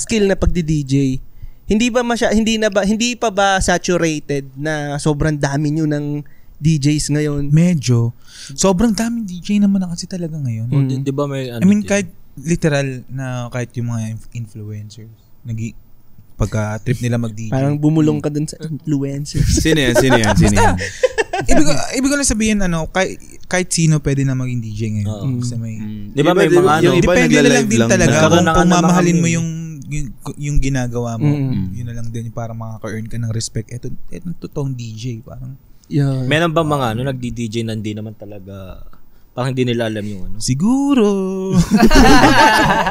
skill na pagdi-DJ. Hindi pa ba saturated na sobrang dami nyo ng DJs ngayon? Medyo. Sobrang daming DJ naman na kasi talaga ngayon. Di ba may kahit literal na kahit yung mga influencers, pagka trip nila mag-DJ. Parang bumulong ka dun sa influencers. Sino yan? Ibig ko lang sabihin, kahit sino pwede na maging DJ ngayon. Kasi di ba may mga yung iba depende na lang din talaga kung mamahalin mo yung yung ginagawa mo. Yun na lang din para makaka-earn ka ng respect. Ito totoong DJ. Parang meron ba mga nagdi-DJ na hindi naman talaga parang hindi nila alam yung Siguro.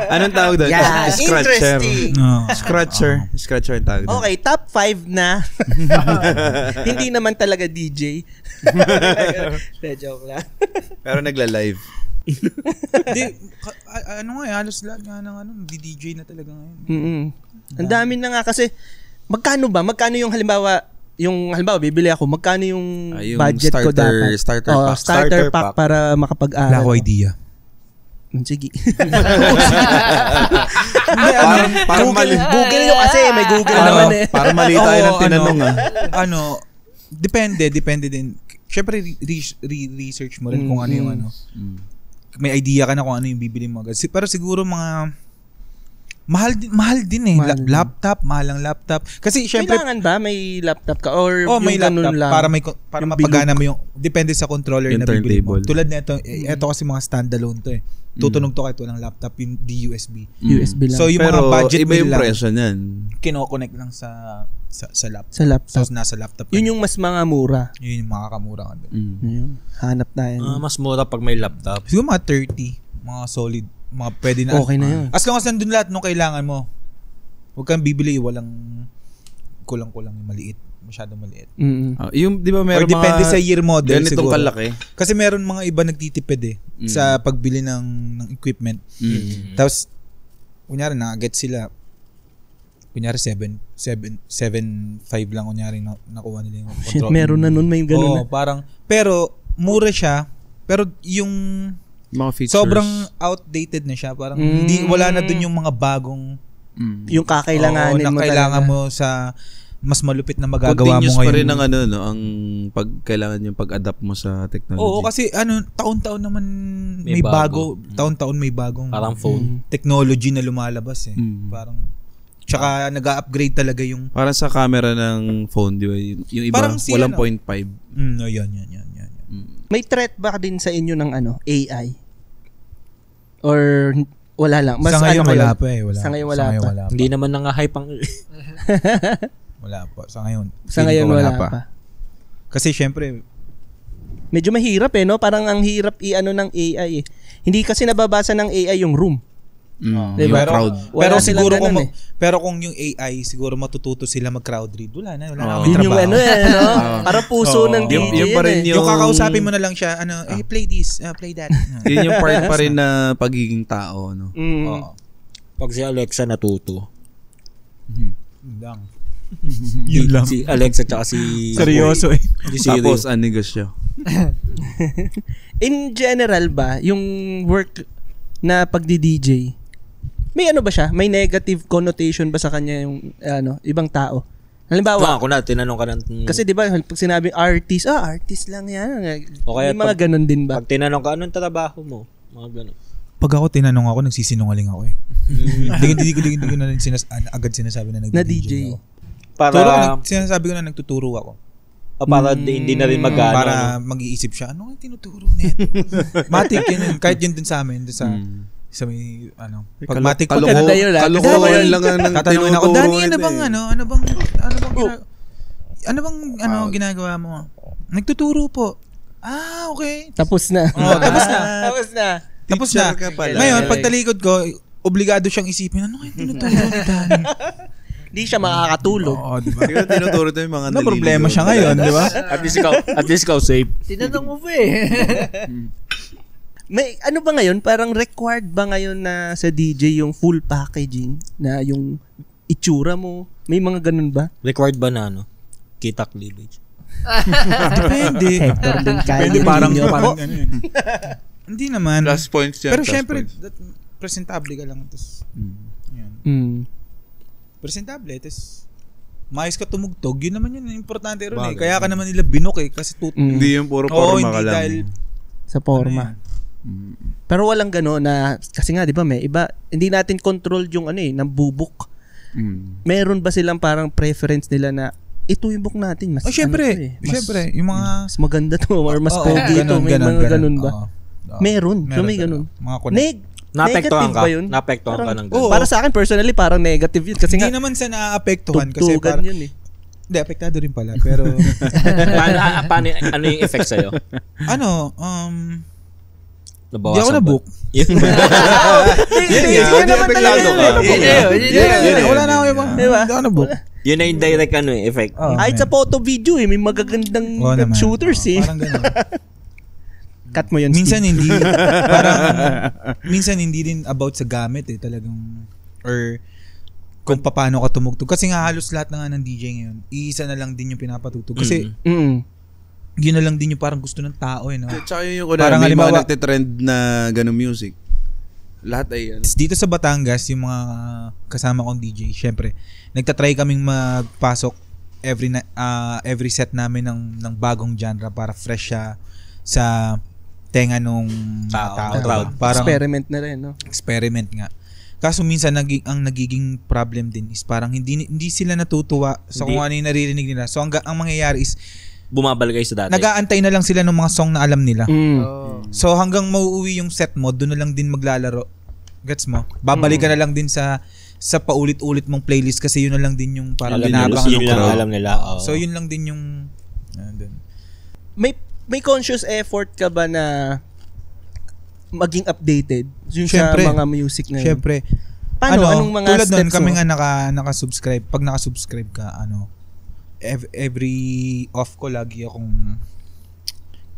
Anong tawag doon? Yeah, Scratcher. interesting. Scratcher ang tawag doon. Okay, top 5 na. Hindi naman talaga DJ. Joke lang. Pero nagla-live. Halos lahat nga ng DJ na talaga ngayon. Ang dami na nga kasi magkano yung halimbawa bibili ako, magkano yung budget ko dapat? Starter pack para makapag-aral. Wala ko idea. Sige. Google nyo kasi, may Google naman eh. Para mali tayo ng tinanong Depende din. Syempre research mo rin kung ano yung may idea ka na kung ano yung bibili mo agad. Pero siguro mga mahal din eh. Mahal ang laptop. Kasi syempre kailangan ba may laptop ka or may laptop lang, para mapagana mo yung depende sa controller na bibili mo. turntable. Tulad nito, ito kasi mga standalone to eh. Tutunog to kahit walang laptop, yung USB. USB lang. So yung pero mga budget iba yung nila, presyo niyan. kino-connect lang sa laptop. Sa laptop. So nasa laptop. Yun yung mas mga mura. Yun yung makakamura ka doon. Yun. Hanap tayo. mas mura pag may laptop. Siguro mga 30, mga solid, mga pwede na. Okay na yun. As long as nandun lahat nung kailangan mo. Huwag kang bibili, walang kulang-kulang, maliit. Masyadong maliit. Yung, di ba meron or depende sa year model ganitong siguro. kalaki. Kasi meron mga iba nagtitipid sa pagbili ng equipment. Tapos, kunyari na-get sila. Kunyari 7.5 lang kunyari nakuha nila yung control. Shit, meron na nun, may ganun na. Parang, pero mura siya. Pero yung Mga features. sobrang outdated na siya. Parang wala na dun yung mga bagong Yung kakailanganin mo kailangan talaga. mo sa mas malupit na magagawa mo continuous ngayon. pa rin ang ang kailangan yung pag-adapt mo sa technology. Oo, kasi taon-taon naman may bago. Taon-taon may bagong Parang phone. technology na lumalabas eh. Parang tsaka nag-upgrade talaga yung Parang sa camera ng phone, di ba? Yung iba, Parang si walang ano? 0.5. yan. May threat ba din sa inyo ng AI? Or wala lang? Sa ngayon wala pa eh. Sa ngayon wala pa. Hindi naman nang-hype ang Wala pa. Sa ngayon. Sa ngayon wala pa. Kasi syempre, medyo mahirap no? Parang ang hirap ng AI eh. Hindi kasi nababasa ng AI yung room. Diba? Yung crowd. Pero silang siguro kung ganun pero kung yung AI siguro matututo sila mag-crowd read, wala na Yun may yung trabaho. no? Para puso ng DJ Yung pa rin Yung kakausapin mo na lang siya, play this, play that. Yun yung part pa rin na pagiging tao, no? Oo. Pag si Alexa natuto. Yun lang. Si Alexa tsaka si... Seryoso eh. Si Siri. Tapos, negosyo. In general ba, yung work na pagdi-DJ, may ano ba siya? May negative connotation ba sa kanya yung ibang tao? Halimbawa, Ako na, tinanong ka ng... kasi di ba pag sinabing artist, artist lang yan. O kaya May mga ganun din ba? Pag tinanong ka, anong trabaho mo? Mga ganun. Pag ako tinanong ako, nagsisinungaling ako eh. Hindi ko na rin agad sinasabi na Na nag-DJ DJ. ako. Para, Sinasabi ko na nagtuturo ako. para hindi na rin mag-ano. Para mag-iisip siya, ano ang tinuturo nito? Matik yun. Kahit yun din sa amin. Sa may, pag matik ko. Maganda yun, Kalokohan lang ang Tatanungin ako, tinuturo Danny, nito ginagawa mo? Nagtuturo po. Okay. Tapos na. Tapos na. Tapos na. Teacher ka pala. Ngayon, pag talikod ko, obligado siyang isipin, ano kaya tinuturo ni Danny? Hindi siya makakatulog. Oo, diba? Kaya tinuturo ito yung mga Ano problema siya ngayon, di ba? At least ikaw safe. Tinanong mo pa eh. May ano ba ngayon? Parang required ba ngayon na sa DJ yung full packaging? Na yung itsura mo? May mga ganun ba? Required ba na kita cleavage? Depende. Hector din kaya. Depende parang ninyo. ano yun. Hindi naman. Plus points yan. Pero plus syempre, points. presentable ka lang. Tapos, yan. Presentable. Tapos, maayos ka tumugtog. Yun naman yun. Importante rin eh. Kaya ka naman nila binok eh. Kasi Hindi yung puro forma ka lang. dahil Sa forma. Pero walang gano'n na, kasi nga, di ba, may iba, hindi natin control yung ng bubuk. Meron ba silang parang preference nila na, ito yung book natin, mas syempre. Syempre. Yung mga... mas maganda to, or mas pogi ito, may mga ganun ba? Meron. So, may ganun. Mga connect. Naapektuhan negative ka? ba yun? Naapektuhan ka ng Oo. Para sa akin, personally, parang negative yun. Kasi Hindi nga, naman sa naaapektuhan kasi tugtugan parang... yun eh. Hindi, apektado rin pala. Pero... Ano yung effect sa'yo? Hindi ako na-book. Yun Wala na ako yung hindi ako na-book. Yun na yung direct effect. Kahit sa photo video may magagandang shooters eh. Parang gano'n. Cut mo yun, Minsan Steve. hindi minsan hindi din about sa gamit talagang or kung paano ka tumugtog kasi nga halos lahat na nga ng DJ ngayon iisa na lang din yung pinapatutog kasi yun na lang din yung parang gusto ng tao no. Tsaka yung parang may mga nagtitrend na ganung music. Lahat ay dito sa Batangas yung mga kasama kong DJ syempre nagtatry kaming magpasok every set namin ng bagong genre para fresh siya sa tenga nung tao. Parang experiment na rin, no? Experiment nga. Kaso minsan ang nagiging problem din is parang hindi sila natutuwa sa kung ano yung naririnig nila. So ang mangyayari is bumabalik kayo sa dati. Nag-aantay na lang sila ng mga song na alam nila. So hanggang mauuwi yung set mo, doon na lang din maglalaro. Gets mo? Babalik ka na lang din sa paulit-ulit mong playlist kasi yun na lang din yung parang ginabang yung crowd. Alam nila. So yun lang din yung May conscious effort ka ba na maging updated yung syempre, sa mga music na yun? Syempre. Paano? Anong mga tulad steps nun, kami mo? nga naka-subscribe. Pag naka-subscribe ka, every off ko lagi akong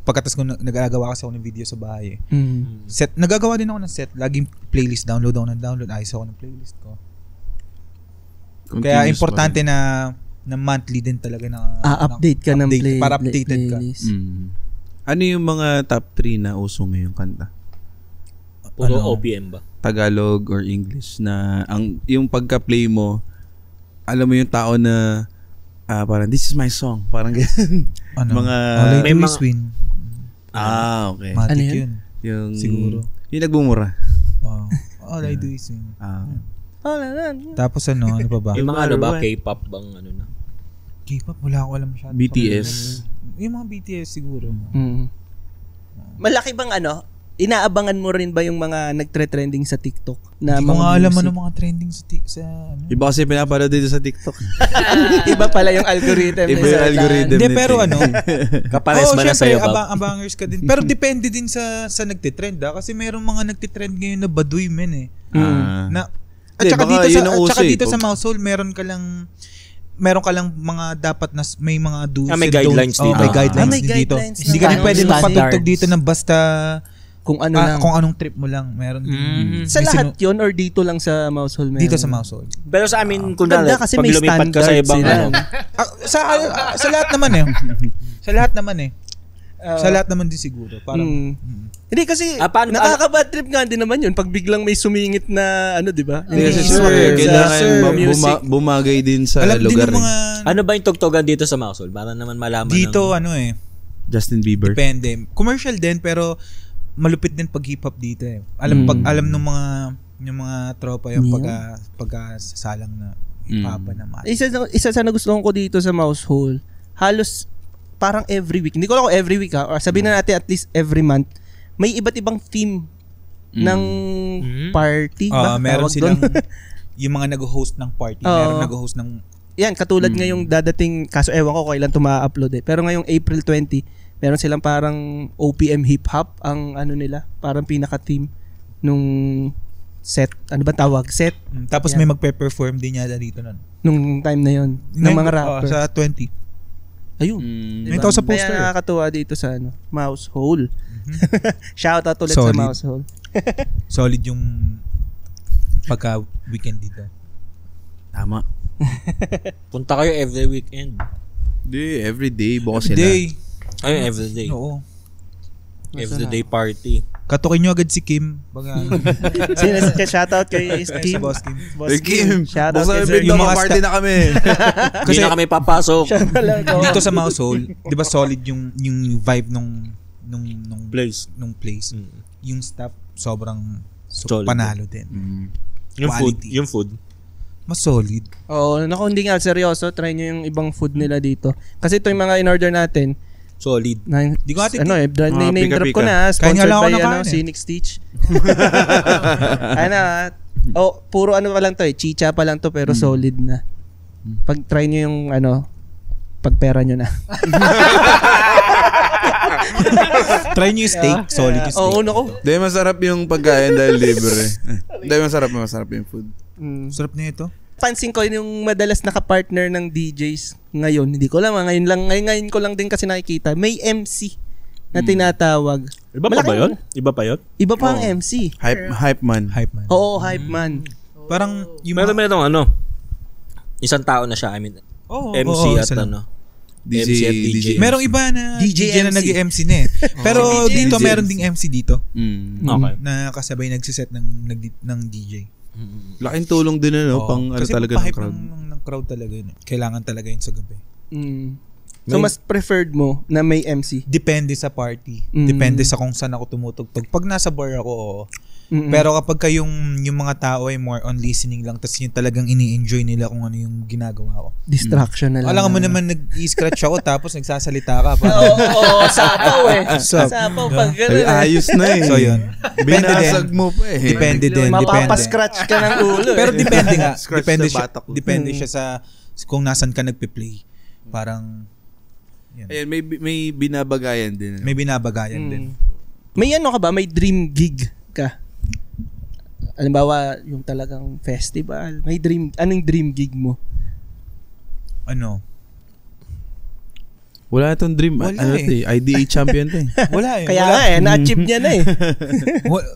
pagkatas ko nagagawa kasi ako ng video sa bahay. Set, nagagawa din ako ng set. Laging playlist, download ayos ako ng playlist ko. Kaya importante na monthly din talaga na update ka ng playlist. Para updated ka. Ano yung mga top 3 na uso ngayong kanta? Puro OPM ba? Tagalog or English na yung pagka-play mo, alam mo yung tao na parang this is my song. Parang ganyan. Mga may mga win. Okay. Matik ano yun? Yung siguro. Yung nagbumura. All I do is win. Tapos ano pa ba? Yung mga ba? K-pop bang na? K-pop, wala ako alam masyado. BTS. Yung mga BTS siguro. Malaki bang inaabangan mo rin ba yung mga nagtre-trending sa TikTok? Na hindi ko nga alam ano mga trending sa Iba kasi pinapanood dito sa TikTok. Iba pala yung algorithm. Iba yung algorithm. Hindi, pero kapares ba na sa'yo ba? Abangers ka din. Pero depende din sa nagtitrend kasi mayroong mga nagtitrend ngayon na baduy men eh. At Hindi, saka baka yun ang uso dito eh. sa Mousehole, meron ka lang mga dapat na may mga do's may and guidelines don'ts. dito. May guidelines may din dito. guidelines Hindi ka na din pwede standards. magpatugtog dito ng basta Kung ano lang. kung anong trip mo lang. Meron Sa lahat yun or dito lang sa Mousehole meron? dito sa Mousehole. Pero sa amin, kunwari, Ganda kasi pag may lumipat ka sa standards ibang sila. ano, Sa lahat naman eh. Sa lahat naman eh. Sa lahat naman din siguro. Parang Hindi kasi paano- nakaka-bad trip nga din naman yun pag biglang may sumingit na ano, di ba? Hindi kasi Sir, kailangan sir, music. bumagay din sa alam din lugar. ng mga ano ba yung tugtugan dito sa Mousehole? Para naman malaman dito ng... Justin Bieber. depende. Commercial din pero malupit din pag hip hop dito eh. Alam ng mga tropa yung pagka sasalang na hip hop naman. Isa sa nagustuhan ko dito sa Mousehole, halos parang every week. Hindi ko lang kung every week or sabihin na natin at least every month, may iba't ibang theme ng party. Meron Tawag silang doon? yung mga nag-host ng party, Oo. meron nag-host ng Yan, katulad ngayong dadating, kaso ewan ko kailan ito ma-upload eh. Pero ngayong April 20, meron silang parang OPM hip-hop ang ano nila, parang pinaka-theme nung set. Ano ba tawag? Set. tapos Yan. may magpe-perform din yata dito nun. Nung time na yon ng mga rapper. Sa 20. Ayun. May tao sa poster. Kaya nakakatuwa dito sa Mousehole. Shoutout ulit Solid. sa Mousehole. Solid yung pagka weekend dito. Tama. Punta kayo every weekend. Di, everyday. Bukas sila. Day. Ayun, everyday. Oo. Everyday party. Katukin nyo agad si Kim. Baga, Shoutout kay sa Kim. boss Kim. Boss Hey, Kim. Shoutout Buksan kay yung Sir pinto, Yung mga party na kami. Hindi na kami papasok. Dito sa Mousehole, 'di ba solid yung vibe nung Place. nung place. Yung staff sobrang Solid. panalo din. Yung food. Quality. Yung food. Mas solid. Oo, naku, hindi nga, seryoso. Try nyo yung ibang food nila dito. Kasi ito yung mga in-order natin. Solid. Di ko natin- name drop ko pika-pika. na. Kaya nga Sponsored lang ako by nakain eh. Scenic Stitch. Puro ano pa lang to eh. Chicha pa lang to pero solid na. Pag try nyo yung pagpera nyo na. Try nyo yung steak. Solid yung steak. Oo, naku. Di, masarap yung pagkain dahil libre. Di, masarap yung food. Sarap na ito. Pansin ko yung madalas naka-partner ng DJs ngayon. Hindi ko lang, ngayon ko lang din kasi nakikita. May MC na tinatawag. Iba pa ba yun? Iba pa yun? Iba pa ang MC. Hype man. Hype man. Oo, hype man. Parang yung Pero merong isang tao na siya. I mean, MC at isa lang. MC at DJ. Merong iba na DJ na MC. nag-MC na eh. Pero DJ dito MC. meron ding MC dito Okay. na kasabay nagsiset ng DJ. Laking tulong din pang Kasi talaga ng pahype crowd. ng crowd talaga yun. Kailangan talaga yun sa gabi. So, mas preferred mo na may MC? Depende sa party. Depende sa kung saan ako tumutugtog. Pag nasa bar ako, oo. Pero kapag yung mga tao ay more on listening lang, tas yung talagang ini-enjoy nila kung ano yung ginagawa ko. Distraction na lang. Alam mo naman nag-i-scratch ako tapos nagsasalita ka. Oo, sapaw eh. Sup? Sapaw pag Ay, gano'n eh. ayos na eh. So yun. Depende din. Binasag mo pa eh. Depende din. Mapapascratch ka ng ulo eh. Pero depende nga. Scratch Depende sa siya. batok. Depende siya sa kung nasan ka nagpe-play. Parang Ayan, may binabagayan din. may binabagayan din. May ano ka ba? May dream gig ka? Halimbawa, yung talagang festival. May anong dream gig mo? Ano? Wala itong dream. Wala IDA champion to eh. Wala eh. Kaya wala. nga eh, na-achieve niya na eh.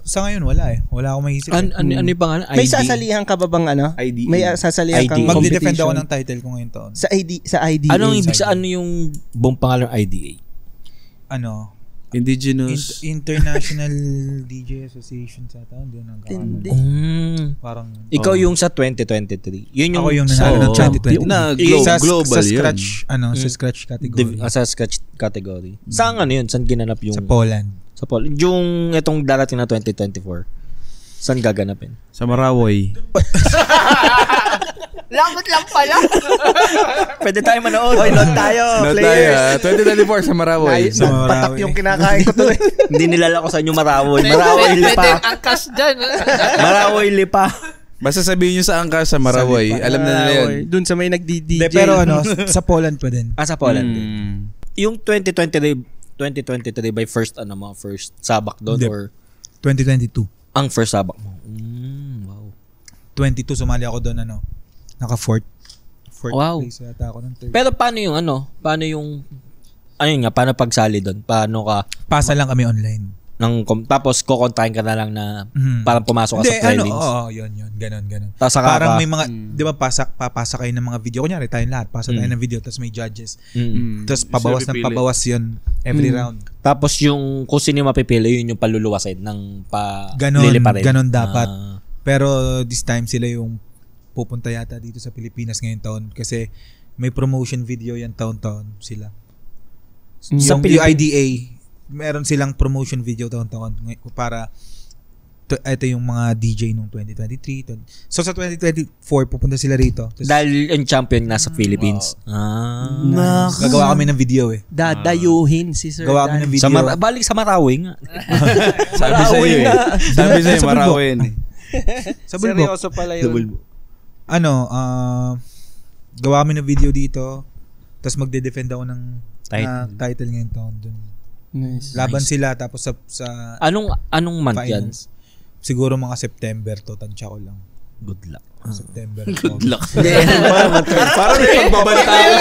Sa ngayon wala eh. Wala akong maisip. Ano yung pangalan? May sasalihan ka ba bang ano? IDE. May sasalihan kang IDE. Magde-defend ako competition? ng title ko ngayon taon. Sa IDA. Anong ibig sa ano yung buong pangalan ng IDA? Ano? Indigenous. International DJ Association sa taon. Doon ang Hindi. Parang Ikaw yung sa 2023. Yun yung ako yung nanalo ng 2020. Na sa global yun. scratch, sa scratch category. sa scratch category. Saan ano yun? Saan ginanap yung... Sa Poland. Sa Poland. Yung itong darating na 2024. Saan gaganapin? Sa Marawi. Lamot lang pala. Pwede tayo manood. Oy, note tayo, No players. tayo. 2024 sa Marawi. Sa Marawi. Patak yung kinakain ko tuloy. Hindi nilala ko sa inyo Marawoy. Marawoy Pwede lipa. angkas dyan. Marawoy lipa. Basta sabihin nyo sa angka sa Marawi. Alam na nila yan. Doon sa may nagdi-DJ. Pero sa Poland pa din. Sa Poland. Yung 2023 by first sabak doon Hindi. or 2022. ang first sabak mo? 22 sumali ako doon naka fourth Wow. place yata ako ng third. Pero paano yung paano pagsali doon? Paano ka Pasa lang kami online. tapos kukontahin ka na lang na parang pumasok ka sa prelims. Yun. Ganon. Tapos Parang may mga, di ba, papasa kayo ng mga video. Kunyari, tayong lahat, pasa tayo ng video, tapos may judges. Tapos pabawas yun every round. Tapos yung kung sino yung mapipili, yun yung paluluwasin ng liliparin. Ganon dapat. Pero this time sila yung pupunta yata dito sa Pilipinas ngayong taon kasi may promotion video yan taon-taon sila. Sa Yung IDA, meron silang promotion video taon-taon para ito yung mga DJ nung 2023. So sa 2024 pupunta sila rito. Dahil yung champion nasa Philippines. Gagawa kami ng video eh. Dadayuhin si Sir Gawa kami ng video. Balik sa Marawi nga. Sabi sa'yo Marawi eh. Sa Bulbok. Seryoso pala yun. Gawa kami ng video dito. Tapos magde-defend ako ng title ngayon taon dun. Nice. Laban sila tapos sa Anong month yan? finals. Siguro mga September to, tansya ko lang. Good luck. September. Good luck. Parang may pagbabanta ako.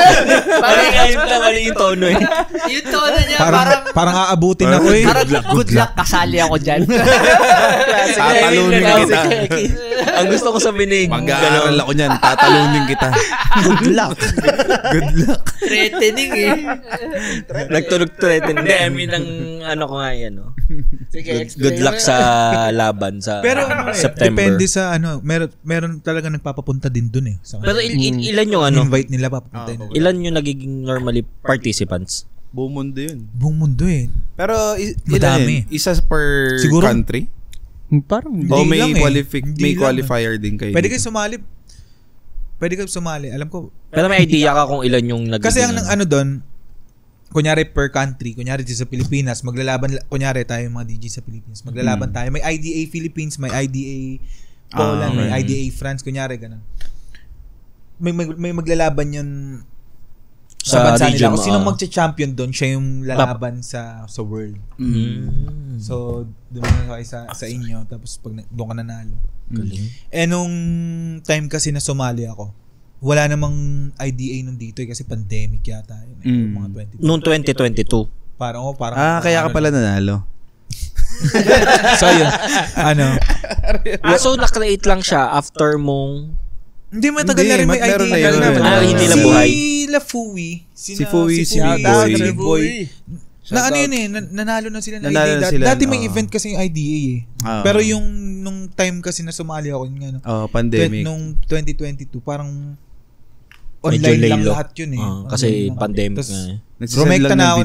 Parang ngayon lang yung tono eh. Yung tono niya, Parang aabutin ako eh. parang good luck, kasali ako dyan. Tatalunin kita. Ang gusto ko sabihin eh. Mag-aaral ako niyan. Tatalunin kita. Good luck. Good luck. Threatening eh. Nagtunog-threaten. Hindi, I mean, ang ko nga yan. Good luck sa laban sa Pero September. depende sa meron talaga nagpapapunta din dun eh. Pero ilan yung invite nila papunta nila. Ilan yung nagiging normally participants? Buong mundo yun. Buong mundo eh. Pero Madami. ilan yun? Isa per Siguro- country? Parang O may lang eh. Hindi lang qualifier din kayo? Pwede kayo sumali. Alam ko. Pero may idea ka kung ilan yung nagiging Kasi ang doon, kunyari per country, kunyari dito sa Pilipinas, kunyari tayo mga DJ sa Pilipinas, maglalaban tayo. May IDA Philippines, may IDA Poland, may IDA France, kunyari ganun. May maglalaban yun sa bansa nila. Kung sinong magcha-champion doon, siya yung lalaban sa world. So, doon na kayo sa inyo, tapos pag doon ka nanalo. Galing. Nung time kasi na sumali ako, wala namang IDA nung dito kasi pandemic yata yun. Mga 20. Noong 2022. Parang kaya ka pala nanalo. So yun, So na-create lang siya after mong hindi matagal na rin may meron IDA. na yun. Hindi lang buhay. Si Fuwi, si Boy. Nanalo na sila ng IDA. Dati may event kasi yung IDA eh. Pero yung nung time kasi na sumali ako yun pandemic. Nung 2022 parang online lang lahat yun eh. Kasi pandemic nga eh. Rumekta na ako,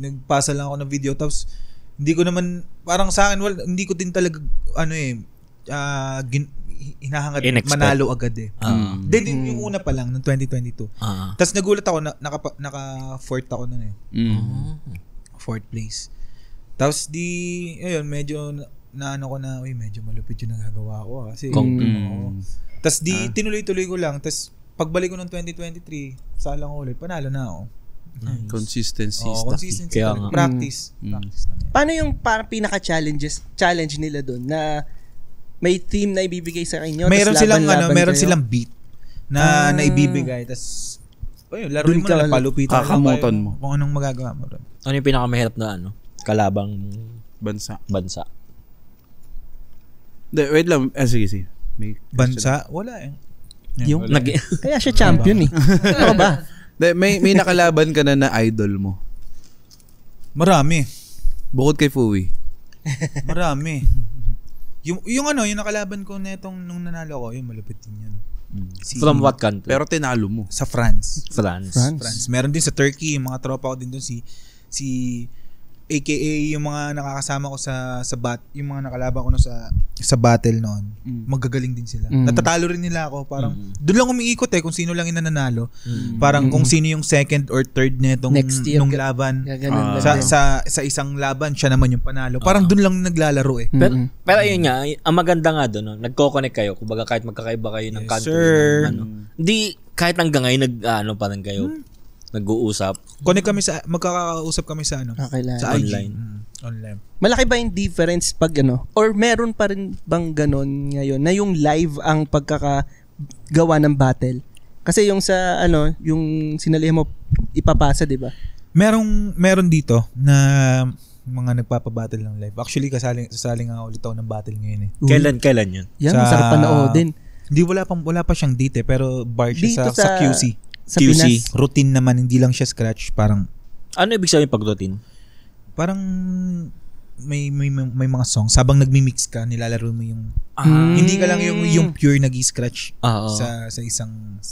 nagpasa lang ako ng video tapos hindi ko naman parang sa akin hindi ko din talaga hinahangad manalo agad eh. Then yung una pa lang ng 2022. Tapos nagulat ako naka-fourth ako noon eh. Fourth place. Tapos medyo medyo malupit yung nagagawa ko kasi tapos tinuloy-tuloy ko lang tapos pagbalik ko ng 2023 salang ulit panalo na ako. Nice. Consistency. Kaya practice. Practice na yan. Paano yung parang challenge nila doon na may theme na ibibigay sa inyo? Meron silang beat na naibibigay tas laruin mo na palupitan kakamutan mo. Kung anong magagawa mo doon. Ano yung pinakamahirap na kalabang bansa? Wait lang. Sige. May bansa? Wala eh. Kaya siya champion eh. Ano ba? May nakalaban ka na idol mo? Marami. Bukod kay Fuwi? Marami. Yung nakalaban ko netong nung nanalo ko, yung malupit din yan. From what country? Pero tinalo mo. Sa France. France. Meron din sa Turkey, yung mga tropa ko din doon si AKA yung mga nakakasama ko yung mga nakalaban ko sa battle noon. Magagaling din sila. Natatalo rin nila ako, parang doon lang umiikot kung sino lang yung nananalo. Parang kung sino yung second or third netong nung laban. Sa isang laban siya naman yung panalo. Parang doon lang naglalaro eh. Pero ayun nga, ang maganda nga doon, nagko-connect kayo, kumbaga kahit magkakaiba kayo ng country. Hindi kahit hanggang ngayon parang kayo. nag-uusap. Connect kami magkakausap kami sa ano? Kakilala. Sa IG. Online. Online. Malaki ba yung difference pag or meron pa rin bang ganon ngayon na yung live ang pagkakagawa ng battle? Kasi yung sa yung sinalihan mo ipapasa, 'di ba? Meron dito na mga nagpapabattle ng live. Actually, sasali nga ulit ako ng battle ngayon eh. Kailan yun? Yan, masarap panoodin. Hindi, wala pa siyang date pero bar siya sa QC. Sa QC. Pinas. Routine naman, hindi lang siya scratch. Parang, Ano ibig sabihin pag routine? parang may mga songs. Habang nagmi-mix ka, nilalaro mo yung, hindi ka lang yung pure nag-scratch sa isang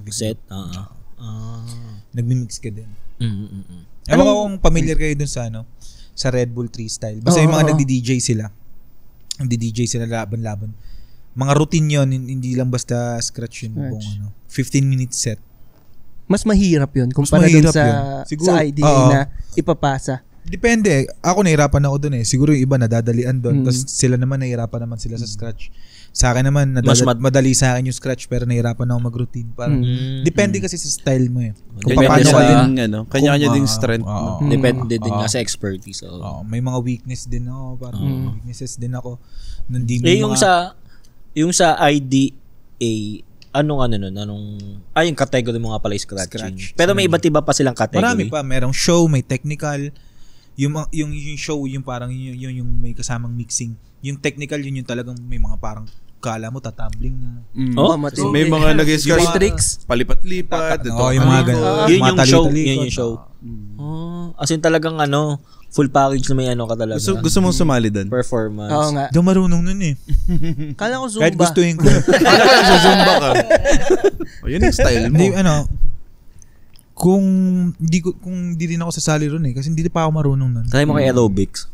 video. Set? Nagmi-mix ka din. Ewan ko kung familiar kayo dun sa Red Bull 3 style. Basta yung mga nagdi-DJ sila. Nagdi-DJ sila laban-laban. Mga routine yon, hindi lang basta scratch yun. Buong 15-minute set. Mas mahirap yun kumpara dun sa idea na ipapasa. Depende. Ako nahirapan ako dun eh. Siguro yung iba nadadalian dun. Tapos sila naman nahirapan naman sila sa scratch. Sa akin naman, madali sa akin yung scratch pero nahirapan ako mag-routine. Parang, depende kasi sa style mo eh. Kung paano ka din, kanya-kanya din strength. Depende din nga sa expertise. May mga weakness din ako. Parang weaknesses din ako. Yung sa IDA, yung category mo nga pala scratching. Pero may iba't iba pa silang category. Marami pa. Merong show, may technical. Yung show, yung parang yung may kasamang mixing. Yung technical, yun yung talagang may mga parang kala mo tatumbling na. May mga nag-scratch tricks. Palipat-lipat. Yung mga ganun. Yun yung show. As in talagang full package na may ka talaga. Gusto mong sumali doon? Performance. Oo nga. Doon marunong nun eh. Kala ko Zumba. Kahit gustuhin ko. Sa Zumba ka. Yun yung style mo. Hindi, kung di rin ako sasali ron eh. Kasi hindi pa ako marunong nun. Try mo kay aerobics.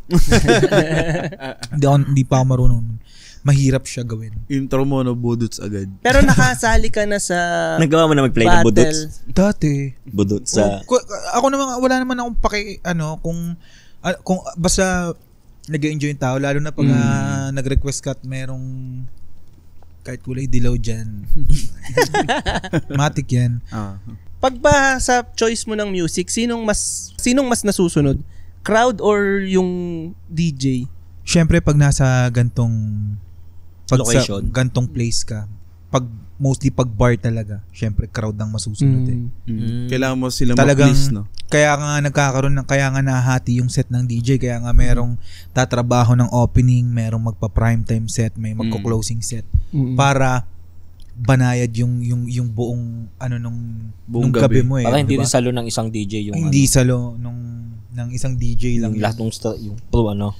Hindi pa ako marunong nun. Mahirap siya gawin. Intro mo, budots agad. Pero nakasali ka na sa Nagawa mo na mag-play ng budots? Dati. Budots sa... Ako naman, wala naman akong kung basta nag-enjoy yung tao, lalo na pag nag-request ka at merong kahit kulay dilaw dyan. Matik yan. Pag ba sa choice mo ng music, sinong mas nasusunod? Crowd or yung DJ? Siyempre pag nasa gantong location, sa gantong place ka, mostly pag bar talaga, siyempre crowd ang masusunod eh. Kailangan mo silang talagang, ma-please, no? Kaya nga nahati yung set ng DJ, kaya nga merong tatrabaho ng opening, merong magpa-primetime set, may magko-closing set para banayad yung buong nung gabi mo eh. Para hindi rin salo ng isang DJ yung hindi salo ng isang DJ lang. Yung lahat yung problema.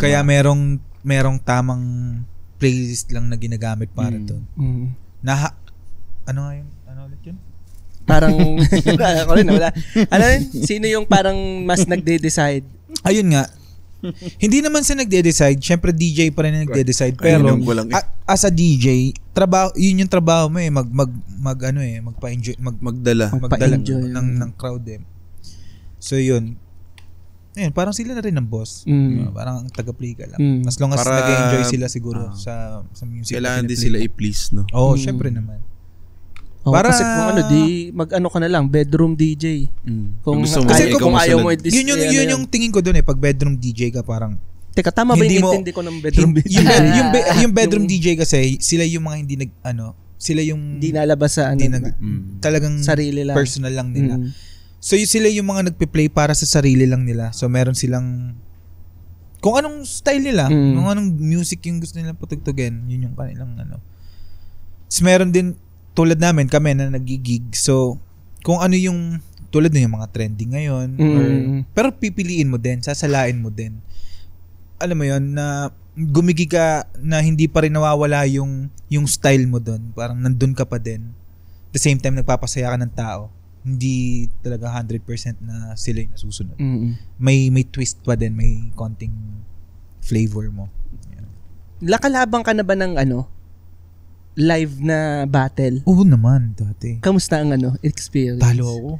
Kaya merong tamang playlist lang na ginagamit para doon. Ano ulit yun? Parang ako rin wala. Sino yung parang mas nagde-decide? Ayun nga. Hindi naman siya nagde-decide. Syempre DJ pa rin nagde-decide. Pero as a DJ, yun yung trabaho mo eh. Magpa-enjoy, magdala ng crowd eh. So yun. Ayun, parang sila na rin ang boss. Parang taga-play ka lang. As long as nag-enjoy sila siguro sa music. Kailangan din sila i-please, no? Oo, syempre naman. Kasi kung ka na lang, bedroom DJ. Kung ayaw mo, yun yung tingin ko doon eh, pag bedroom DJ ka parang, teka, tama ba yung intindi ko ng bedroom DJ? Yung bedroom DJ kasi, sila yung mga hindi sila yung hindi nalabas sa talagang sarili lang. Personal lang nila. So sila yung mga nagpe-play para sa sarili lang nila. So meron silang kung anong style nila, kung anong music yung gusto nilang patugtugin, yun yung kanilang So meron din tulad namin kami na nagigig. So kung ano yung tulad ng mga trending ngayon pero pipiliin mo din, sasalain mo din. Alam mo yun na gumigig ka na hindi pa rin nawawala yung style mo doon. Parang nandun ka pa din. At the same time nagpapasaya ka ng tao. Hindi talaga 100% na sila yung nasusunod. May twist pa din, may konting flavor mo. Lakalabang ka na ba ng live na battle? Oo naman, dati. Kamusta ang experience? Talo ako.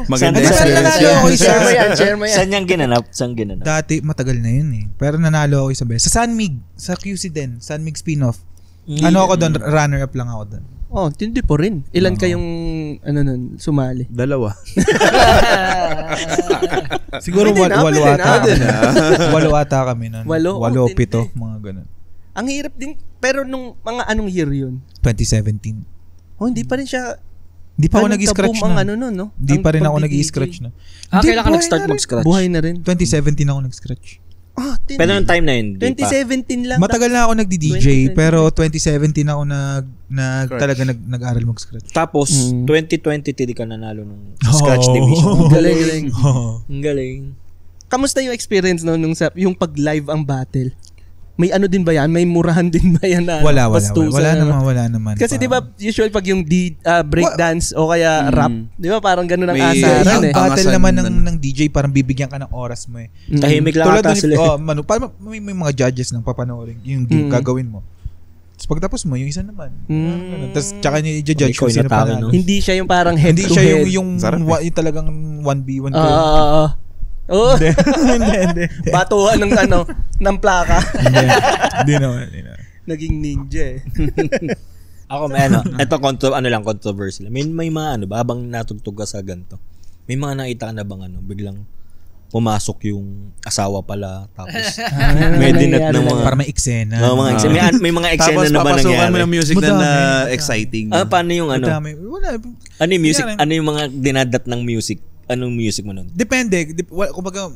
Maganda Share mo yan. Saan yung ginanap? Dati, matagal na yun eh. Pero nanalo ako isa beses. Sa San Mig, sa QC din. San Mig spin-off. Ako doon, runner-up lang ako doon. Tindi po rin. Ilan kayong nun, sumali? 2. Siguro Pwede na, 8 pwede ata. na. 8 ata kami nun. 8, 7, mga ganun. Ang hirap din. Pero nung mga anong year yun? 2017. Hindi pa rin siya. Hindi pa ako ganun nag-scratch kaboom ang na. nun, no? Hindi Ang pa rin ako pag-DJ. nag-scratch na. Kailan ka buhay nag-start na rin. mag-scratch? Buhay na rin. 2017 ako nag-scratch. Pero nung time na yun, di pa. 2017 lang. Matagal na ako nagdi-DJ 2020. pero 2017 ako talaga nag-aral mag-scratch. Tapos, 2020 di ka nanalo nung scratch division. Galing. Ang galing. Kamusta yung experience no, yung pag-live ang battle? May ano din ba yan? May murahan din ba yan na Wala bastusan? wala naman. Kasi di ba usual pag yung breakdance o kaya rap, di ba parang ganun ang May- asaran yung eh. battle Angasan naman nun. ng DJ parang bibigyan ka ng oras mo eh. Tahimik lang ata sila. Parang may mga judges nang papanoorin yung gagawin mo. Tapos pagtapos mo, yung isa naman. Tapos tsaka i-judge Ikaw kung sino inatake, panalo. no? Hindi siya yung parang head Hindi to siya head. yung talagang 1v1 ko. Oo. Hindi. Batuhan ng ng plaka. Hindi naman. Naging ninja eh. Ako ito controversial. May mga ba habang natugtog ka sa ganito. May mga nakita ka na bang biglang pumasok yung asawa pala tapos may dinat ng mga Para may eksena. may mga eksena Tapos na ba papasukan mo nangyari? ng music Madami. na exciting. Paano yung Madami. Wala. Ano yung music? Nangyari. Ano yung mga dinadat ng music? Anong music mo nun? Depende. Kumbaga,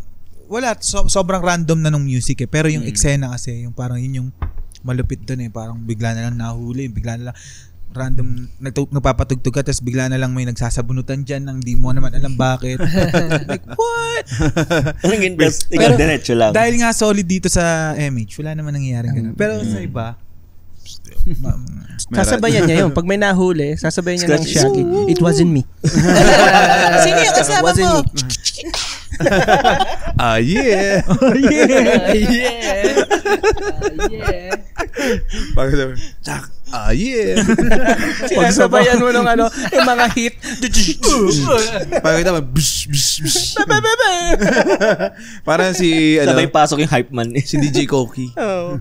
wala. Sobrang random na nung music eh. Pero yung eksena kasi, yung parang yun yung malupit dun eh. Parang bigla na lang nahuli. Bigla na lang random nagpapatugtog ka tapos bigla na lang may nagsasabunutan dyan nang di mo naman alam bakit. Like, what? Ikaw diretso lang. Dahil nga solid dito sa MH, wala naman nangyayaring ganun. Pero sa iba, Sasabayan niya yun. Pag may nahuli, sasabayan niya ng Shaggy. It wasn't me. sino yung kasama Wasn't mo? me. Yeah. Yeah. Yeah. Sinasabayan mo nung yung mga hit. Pakita mo, bish, bish, bish. Parang si, Sabay pasok yung hype man. si DJ Koki. Oh.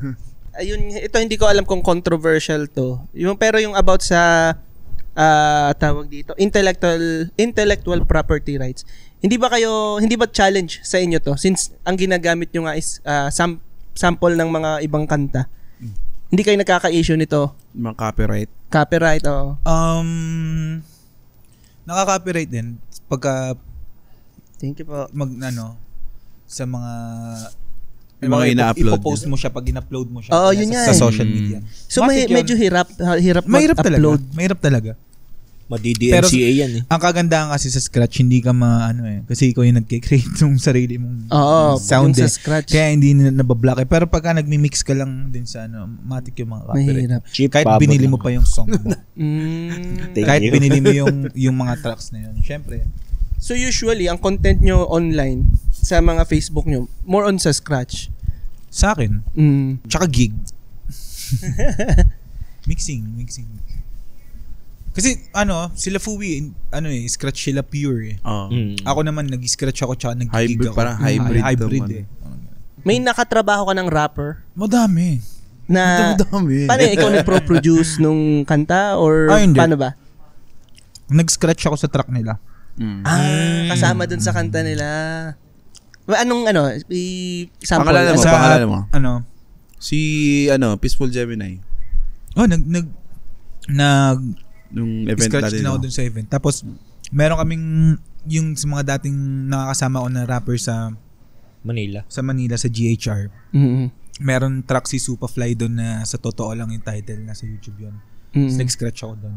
Ayun, ito hindi ko alam kung controversial to. Pero yung about sa tawag dito, intellectual property rights. Hindi ba challenge sa inyo to since ang ginagamit nyo nga is sample ng mga ibang kanta? Hindi kayo nagkaka-issue nito? Mga copyright. Copyright, oo. Nakaka-copyright din pagka Thank you po. sa mga Yung mga ina-upload. ipopost mo siya pag in-upload mo siya Oo, yun nga sa eh. social media. So Bakit yun? medyo hirap Mahirap talaga. mag-upload. Mahirap talaga. Ma-DDMCA yan eh. Ang kagandahan kasi sa Scratch, hindi ka kasi ikaw yung nagkikreate ng sarili mong yung sound sa eh. Scratch. Kaya hindi nabablock eh. Pero pagka nagmi-mix ka lang din sa matik yung mga copyright. Mahirap. Cheap Kahit babad binili lang. mo pa yung song mo. Thank Kahit you. binili mo yung mga tracks na yun. Syempre. So usually, ang content nyo online sa mga Facebook nyo, more on sa Scratch. Sa akin, tsaka gig. Mixing. Kasi sila Fui, Scratch sila pure eh. Ako naman nag-scratch ako tsaka nag-gig Hybrid, ako. parang hybrid Hybrid naman. eh. May nakatrabaho ka ng rapper Madami. na Dami. paano ikaw nag-produce nung kanta or Hindi. paano ba? Nag-scratch ako sa track nila. Kasama dun sa kanta nila. Anong sample? Pangalan mo. Ano? Si Peaceful Gemini. Nung event Scratch natin. din ako dun sa event. Tapos, meron kaming yung sa mga dating nakakasama ko na rapper sa Manila. Sa GHR. Mm-hmm. Meron track si Superfly doon na sa totoo lang yung title na sa YouTube yun. Mm-hmm. Nag-scratch ako doon.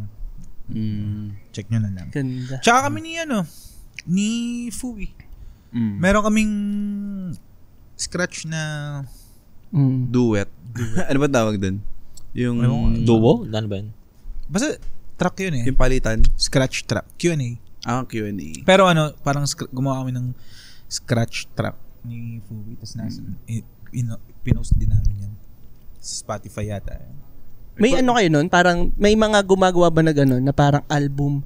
Check nyo na lang. Ganda. Tsaka kami ni Fui. Meron kaming scratch na Duet. Ano ba tawag dun? Yung Duo? Ano ba yun? basta track yun eh. yung palitan. Scratch track. Q&A. Q&A. Pero parang gumawa kami ng scratch track ni Fui. Tapos pinost din namin yan. Sa Spotify yata. May kayo nun? Parang may mga gumagawa ba na gano'n na parang album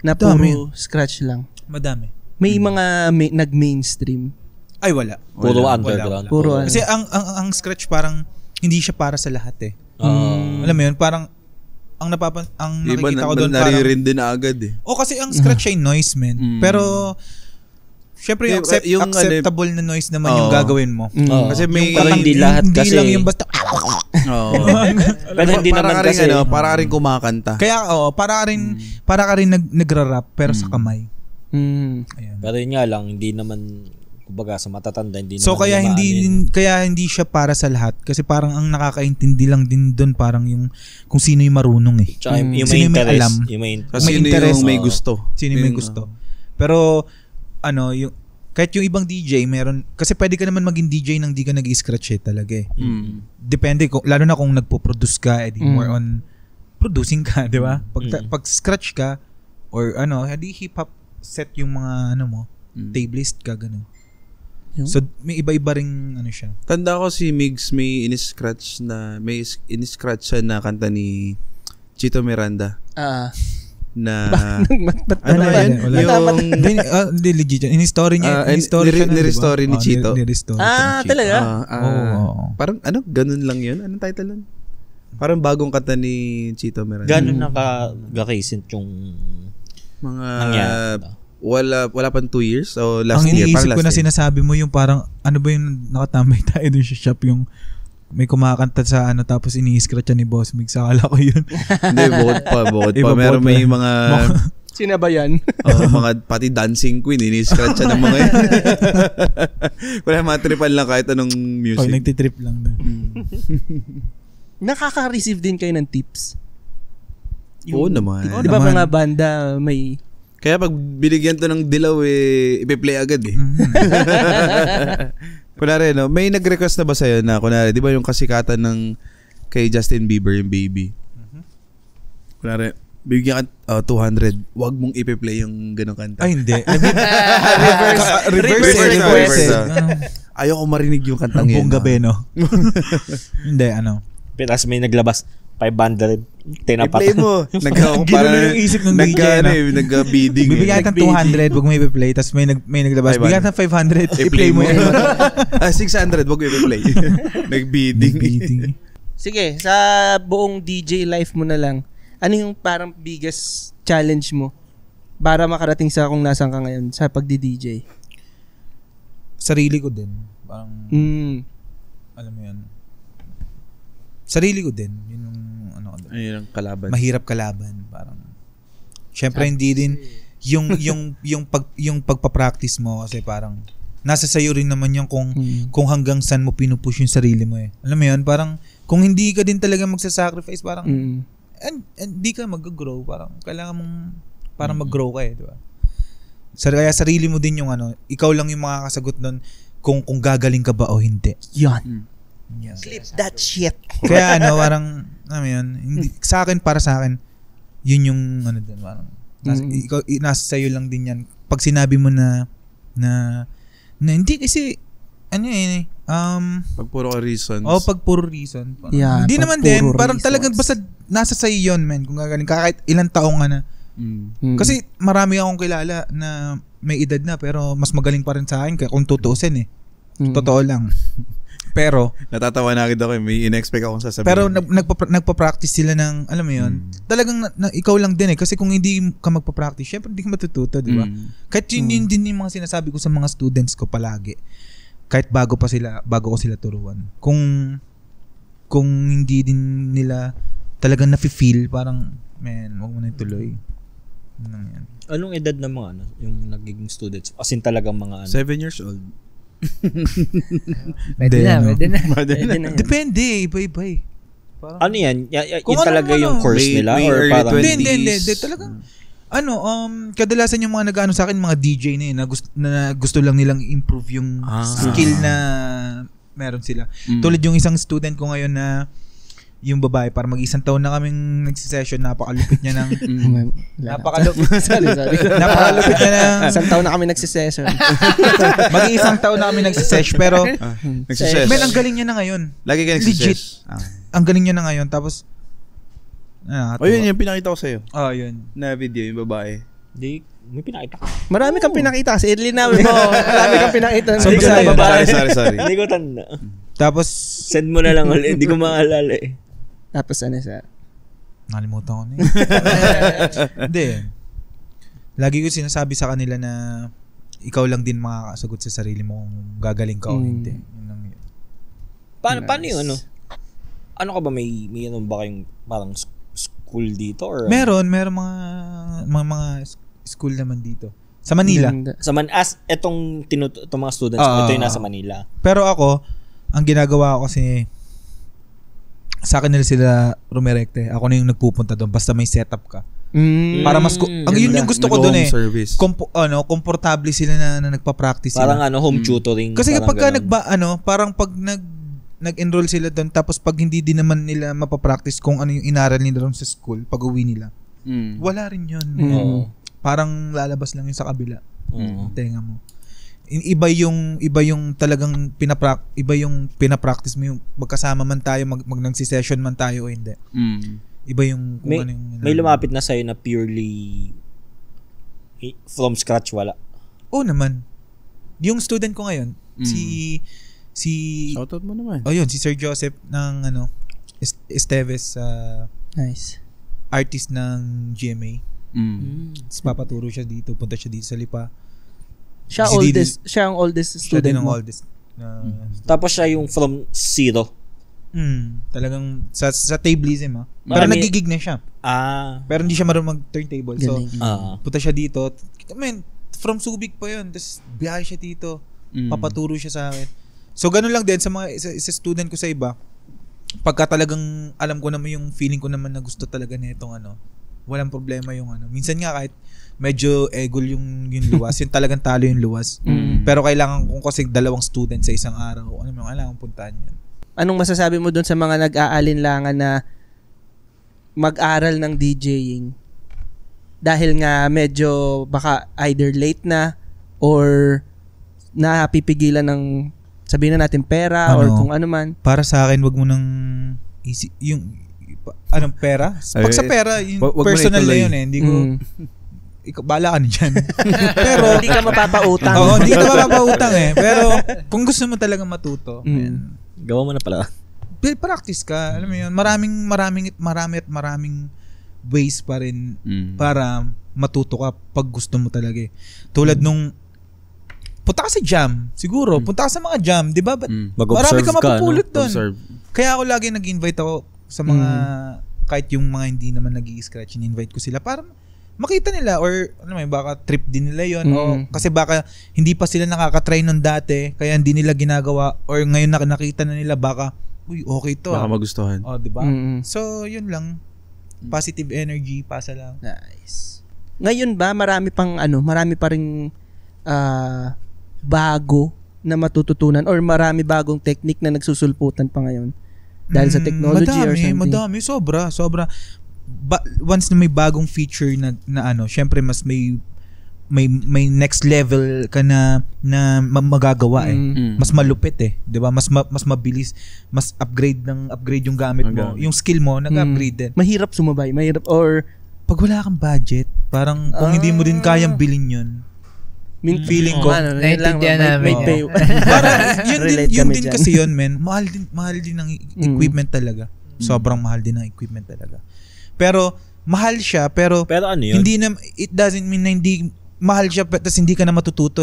na puro Dami. scratch lang? Madami. May mga nag-mainstream. Ay, wala. Puro Wala. underground. Puro Kasi ang scratch parang hindi siya para sa lahat eh. Alam mo yun, parang nakikita ko doon parang naririnig din na agad eh. kasi ang scratch ay noise, man. Pero syempre yung acceptable na noise naman yung gagawin mo. Kasi may hindi lahat kasi. Hindi lang yung basta Pero hindi naman kasi para ka rin kumakanta. Kaya para ka rin nagra-rap pero sa kamay. Ayan. Pero yun nga lang, hindi naman, kumbaga sa matatanda, hindi so naman. kaya hindi siya para sa lahat. Kasi parang ang nakakaintindi lang din doon parang yung kung sino yung marunong eh. Tsaka yung may sino interest. alam. Kasi may interest. yung may gusto. Sino yung may gusto. Pero yung kahit yung ibang DJ meron kasi pwede ka naman maging DJ nang di ka nag-scratch talaga eh. Depende lalo na kung nagpo-produce ka more on producing ka, di ba? Pag scratch ka or hindi hip hop set yung mga mo, tablist ka ganun. So may iba-iba ring siya. Tanda ko si Migs may in-scratch siya na kanta ni Chito Miranda. Na hindi legit yan. In-story niya. Ni-restore ni Chito. Talaga? Parang ganun lang yun. Anong title nun? Parang bagong kanta ni Chito Miranda. Ganun naka-recent yung mga nangyari. Wala pang 2 years o last ang year. Ang iniisip ko na sinasabi mo yung parang ano ba yung nakatambay tayo dun sa shop yung may kumakanta sa tapos ini-scratch ni Boss Mig. Akala ko yun. Hindi, bukod pa. Meron may mga sinabayan. Mga pati dancing queen, ini-scratch ng mga yun. Wala matripan lang kahit anong music. Nagtitrip lang doon. Nakaka-receive din kayo ng tips? Oo naman. Di ba mga banda may... Kaya pag binigyan to ng dilaw ipe-play agad eh. Kunwari, may nag-request na ba sa'yo na, kunwari, di ba yung kasikatan ng kay Justin Bieber, yung Baby? Kunwari, bibigyan ka 200, wag mong ipe-play yung ganong kanta. Ay, hindi. Reverse. Ayaw ko marinig yung kantang yun. Buong gabi, no? Hindi, Pitas may naglabas, 500, tinapat. I-play mo. Gano'n yung isip ng DJ, nag-bidding. Bibigyan ka ng 200, wag mo i-play, tapos may naglabas. Bigyan ka ng 500, i-play mo yun. 600, wag mo i-play. Nag-bidding. Sige, sa buong DJ life mo na lang, ano yung parang biggest challenge mo para makarating sa kung nasan ka ngayon sa pagdi-DJ? Sarili ko din. Parang, alam mo yan. Sarili ko din. Yun yung kalaban. Mahirap kalaban. Parang, syempre hindi din, yung pagpa-practice mo kasi parang, nasa sayo rin naman yung kung hanggang saan mo pinupush yung sarili mo eh. Alam mo yun, parang, kung hindi ka din talaga magsasacrifice, parang, hindi ka mag-grow. Parang, kailangan mong, parang mag-grow ka eh, di ba? Kaya sarili mo din yung ikaw lang yung makakasagot nun kung gagaling ka ba o hindi. Yan. Clip that shit. Kaya parang, hindi, para sa akin, yun yung, din, parang, nasa sayo lang din yan. Pag sinabi mo na hindi kasi, pag puro reasons. Pag puro reason. Yeah, hindi naman din, parang reasons. talagang basta nasa sayo yun, man. Kung gagaling, kahit ilang taong na. Kasi marami akong kilala na may edad na, pero mas magaling pa rin sa akin kung tutuusin eh. Totoo lang. Pero natatawa na agad ako, may in-expect akong sasabihin. Pero nagpa-practice sila ng, alam mo yun, talagang ikaw lang din eh. Kasi kung hindi ka magpa-practice, syempre hindi ka matututo, di ba? Kahit yun din yung mga sinasabi ko sa mga students ko palagi. Kahit bago ko sila turuan. Kung hindi din nila talagang nafe-feel, parang, man, wag mo na ituloy. Yan. Anong edad na mga yung nagiging students? As in talagang mga 7 years old. Pwede na. Depende, iba-iba eh. Parang, ano yan? Yun talaga yung course nila? Or parang Hindi. Talagang, kadalasan yung mga nag-ano sa akin, mga DJ na gusto lang nilang improve yung skill na meron sila. Tulad yung isang student ko ngayon na yung babae, para mag-isang taon na kaming nagsisession, napakalupit niya ng napakalupit niya ng isang taon na kami nagsisession. Mag-isang taon na kami nagsisession, pero nagsisesh. ang galing niya na ngayon. Lagi ka nagsisesh. Legit. Ang galing niya na ngayon, tapos yun yung pinakita ko sa'yo. Yun. Na video, yung babae. Di, may pinakita. Marami kang pinakita kasi linawin mo. Marami kang pinakita. So, Sorry. Hindi ko tanda. Tapos send mo na lang ulit. Hindi ko maalala eh. Tapos ano sa? Nakalimutan ko na Hindi. Lagi ko sinasabi sa kanila na ikaw lang din makakasagot sa sarili mo kung gagaling ka o hindi. Yun lang yun. Paano yung ano? Ano ka ba may ano ba kayong parang school dito or Meron mga school naman dito. Sa Manila. Etong mga students ito yung nasa Manila. Pero ako, ang ginagawa ko kasi sa akin nila sila rumirekte. Ako na yung nagpupunta doon basta may setup ka. Para mas yun yung gusto ko doon komportable sila na nagpa-practice parang sila. home tutoring. Kasi kapag parang pag nag-enroll sila doon tapos pag hindi din naman nila mapapractice kung ano yung inaral nila doon sa school pag uwi nila. Wala rin yun. Parang lalabas lang yun sa kabila. Tenga mo. Iba yung talagang pinapractice mo yung magkasama man tayo mag nagsi-session man tayo o hindi. Iba yung kung ano yung may lumapit na sa'yo na purely from scratch wala. Oo naman. Yung student ko ngayon si shoutout mo naman. yun si Sir Joseph ng Esteves Nice. artist ng GMA. Papaturo siya dito, punta siya dito sa Lipa. Siya ang oldest Siya din student ang mo. oldest. Tapos siya yung from zero. Talagang sa tablism Pero nagigig na siya. Pero hindi siya marunong mag-turntable. So, punta siya dito. From Subic pa yun. Tapos biyahe siya dito. Papaturo siya sa akin. So, ganun lang din sa mga isa student ko sa iba. Pagka talagang alam ko naman yung feeling ko naman na gusto talaga nitong walang problema yung Minsan nga kahit medyo egol yung luwas, yung talagang talo yung luwas. Pero kailangan kong kasi 2 student sa isang araw. Ano mo kailangan puntahan yun. Anong masasabi mo doon sa mga nag-aalinlangan na mag-aral ng DJing? Dahil nga medyo baka either late na or napipigilan ng sabihin na natin pera or kung ano man. Para sa akin, wag mo nang yung pera? Pag sa pera, yung personal na yun Hindi ko bala ka na dyan. Pero hindi ka mapapautang. Oo, hindi ka mapapautang Pero kung gusto mo talaga matuto, gawa mo na pala. Practice ka. Alam mo yun, maraming ways pa rin para matuto ka pag gusto mo talaga Tulad nung punta ka sa jam, siguro. Punta ka sa mga jam, di ba? Marami ka mapupulot doon. Kaya ako lagi nag-invite ako sa mga, kahit yung mga hindi naman nag-i-scratch, in-invite ko sila para makita nila or baka trip din nila yon o kasi baka hindi pa sila nakaka-try nun dati, kaya hindi nila ginagawa or ngayon nakita na nila baka, okay to. Baka magustuhan. Di ba? So, yun lang. Positive energy, pasa lang. Nice. Ngayon ba, marami pa ring bago na matututunan or marami bagong technique na nagsusulputan pa ngayon dahil sa technology or something? Madami, sobra. Once na may bagong feature na syempre mas may next level ka na magagawa mas malupit 'di ba? Mas mabilis, mas upgrade yung gamit mo. Yung skill mo nag-upgrade din. Mahirap sumabay, or pag wala kang budget, parang kung hindi mo din kayang bilhin 'yun. Feeling ko naintindihan namin. Yun din kasi yun, men. Mahal din ng equipment talaga. Sobrang mahal din ng equipment talaga. Pero mahal siya, pero ano yun? It doesn't mean na hindi mahal siya tapos hindi ka na matututo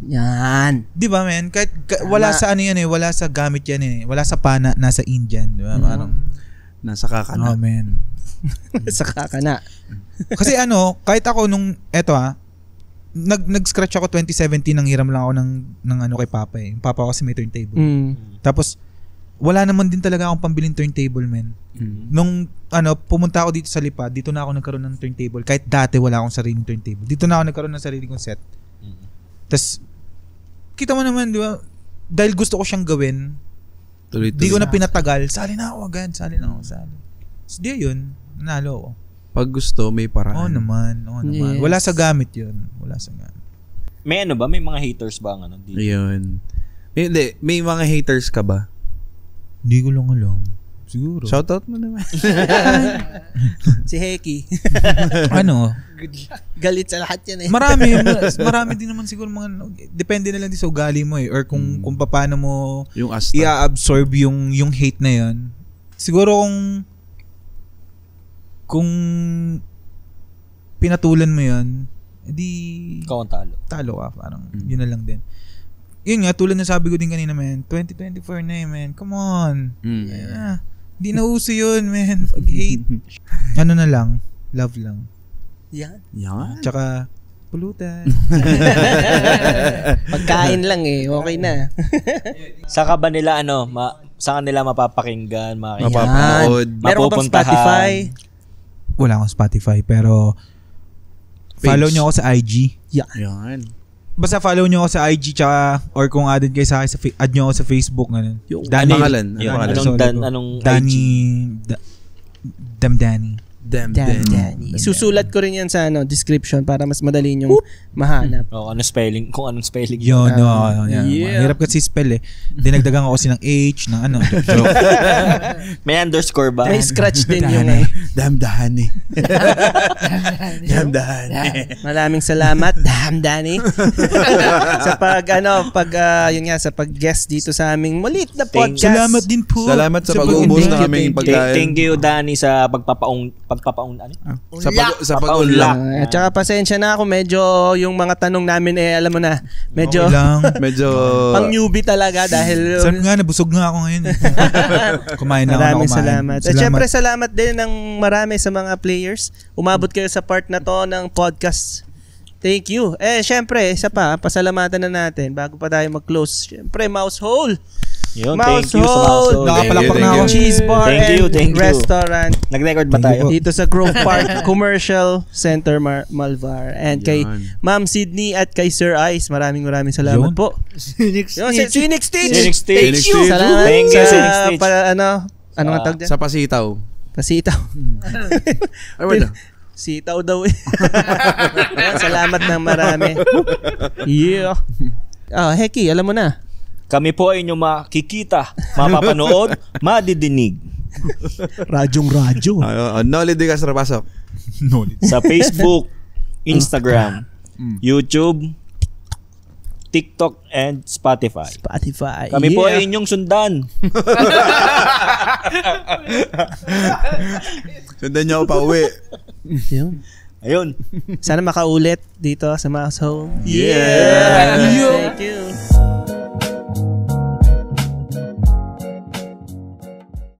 Yan. 'Di ba, men? Kahit wala sa wala sa gamit yan wala sa pana, nasa Indian, 'di ba? Parang nasa kakana. Men. Sa kakana. Kasi kahit ako nung nag-scratch ako 2017, nang hiram lang ako ng kay Papa Yung Papa ko kasi may turntable. Tapos wala naman din talaga akong pambiling turntable, men. Nung pumunta ako dito sa Lipa, dito na ako nagkaroon ng turntable. Kahit dati wala akong sariling turntable. Dito na ako nagkaroon ng sariling kong set. Tapos kita mo naman, di ba? Dahil gusto ko siyang gawin, di ko na pinatagal. Sali na ako agad. So, di yun. Nanalo ako. Pag gusto, may paraan. Oo naman. Yes. Wala sa gamit yun. May ba? May mga haters ba dito? Ayun. May mga haters ka ba? Hindi ko lang alam. Siguro. Shoutout mo naman. Si Heki. Galit sa lahat yan Marami din naman siguro depende na lang din sa ugali mo or kung paano mo yung asta. i-absorb yung hate na yun. Siguro kung kung pinatulan mo yun, edi Ikaw ang talo. talo ka. Parang yun na lang din. Yun nga, tulad na sabi ko din kanina, man. 2024 na yun, man. Come on. Hindi na uso yun, man. Pag-hate. Ano na lang, love lang. Yan. Tsaka, pulutan. Pagkain lang okay na. Saka ba nila saan nila mapapakinggan, Mapapanood. Meron ka bang Spotify? Wala akong Spotify, pero follow nyo ako sa IG. Yan. Basta follow nyo ako sa IG tsaka or kung added kayo sa akin add nyo ako sa Facebook ganun. Danny. Pangalan. Anong Danny Damdani. Danny. Isusulat ko rin yan sa description para mas madali yung mahanap. anong spelling? Kung anong spelling. Yun, mahirap kasi spell Dinagdagan ko kasi ng H, ng joke. May underscore ba? May scratch din yung Damdani. Maraming salamat, Danny. sa sa pag-guest dito sa aming maliit na podcast. Salamat din po. Salamat sa pag-uubos ng aming pagkain. Thank you, Danny, sa sa pag-unlock. At saka pasensya na ako, medyo yung mga tanong namin alam mo na, medyo pang newbie talaga dahil Sabi nga, nabusog nga ako ngayon. Kumain na ako. Maraming salamat. At syempre salamat din ng marami sa mga players. Umabot kayo sa part na to ng podcast. Thank you. Syempre, isa pa, pasalamatan na natin bago pa tayo mag-close. Syempre, Mousehole. Yun, thank you sa Mousehole. Nakapalakpak na ako. Cheese bar Thank you. restaurant. Nag-record ba tayo? Dito sa Grove Park Commercial Center Malvar. And kay Ma'am Sydney at kay Sir Ice, maraming salamat po. Phoenix Stitch. Thank you. Salamat Thank you, Phoenix sa Stitch. ano nga tawag dyan? Sa Pasitaw. Pasitaw. Ay, wala. Sitaw daw Salamat ng marami. Yeah. Heki, alam mo na. Kami po ay inyong makikita, mapapanood, madidinig. Radyo. Knowledge ka sa pasok. Sa Facebook, Instagram, YouTube, TikTok, and Spotify. Kami po ay inyong sundan. Sundan niyo ako pa uwi. Ayun. Sana makaulit dito sa Mousehole. Yeah. Thank you.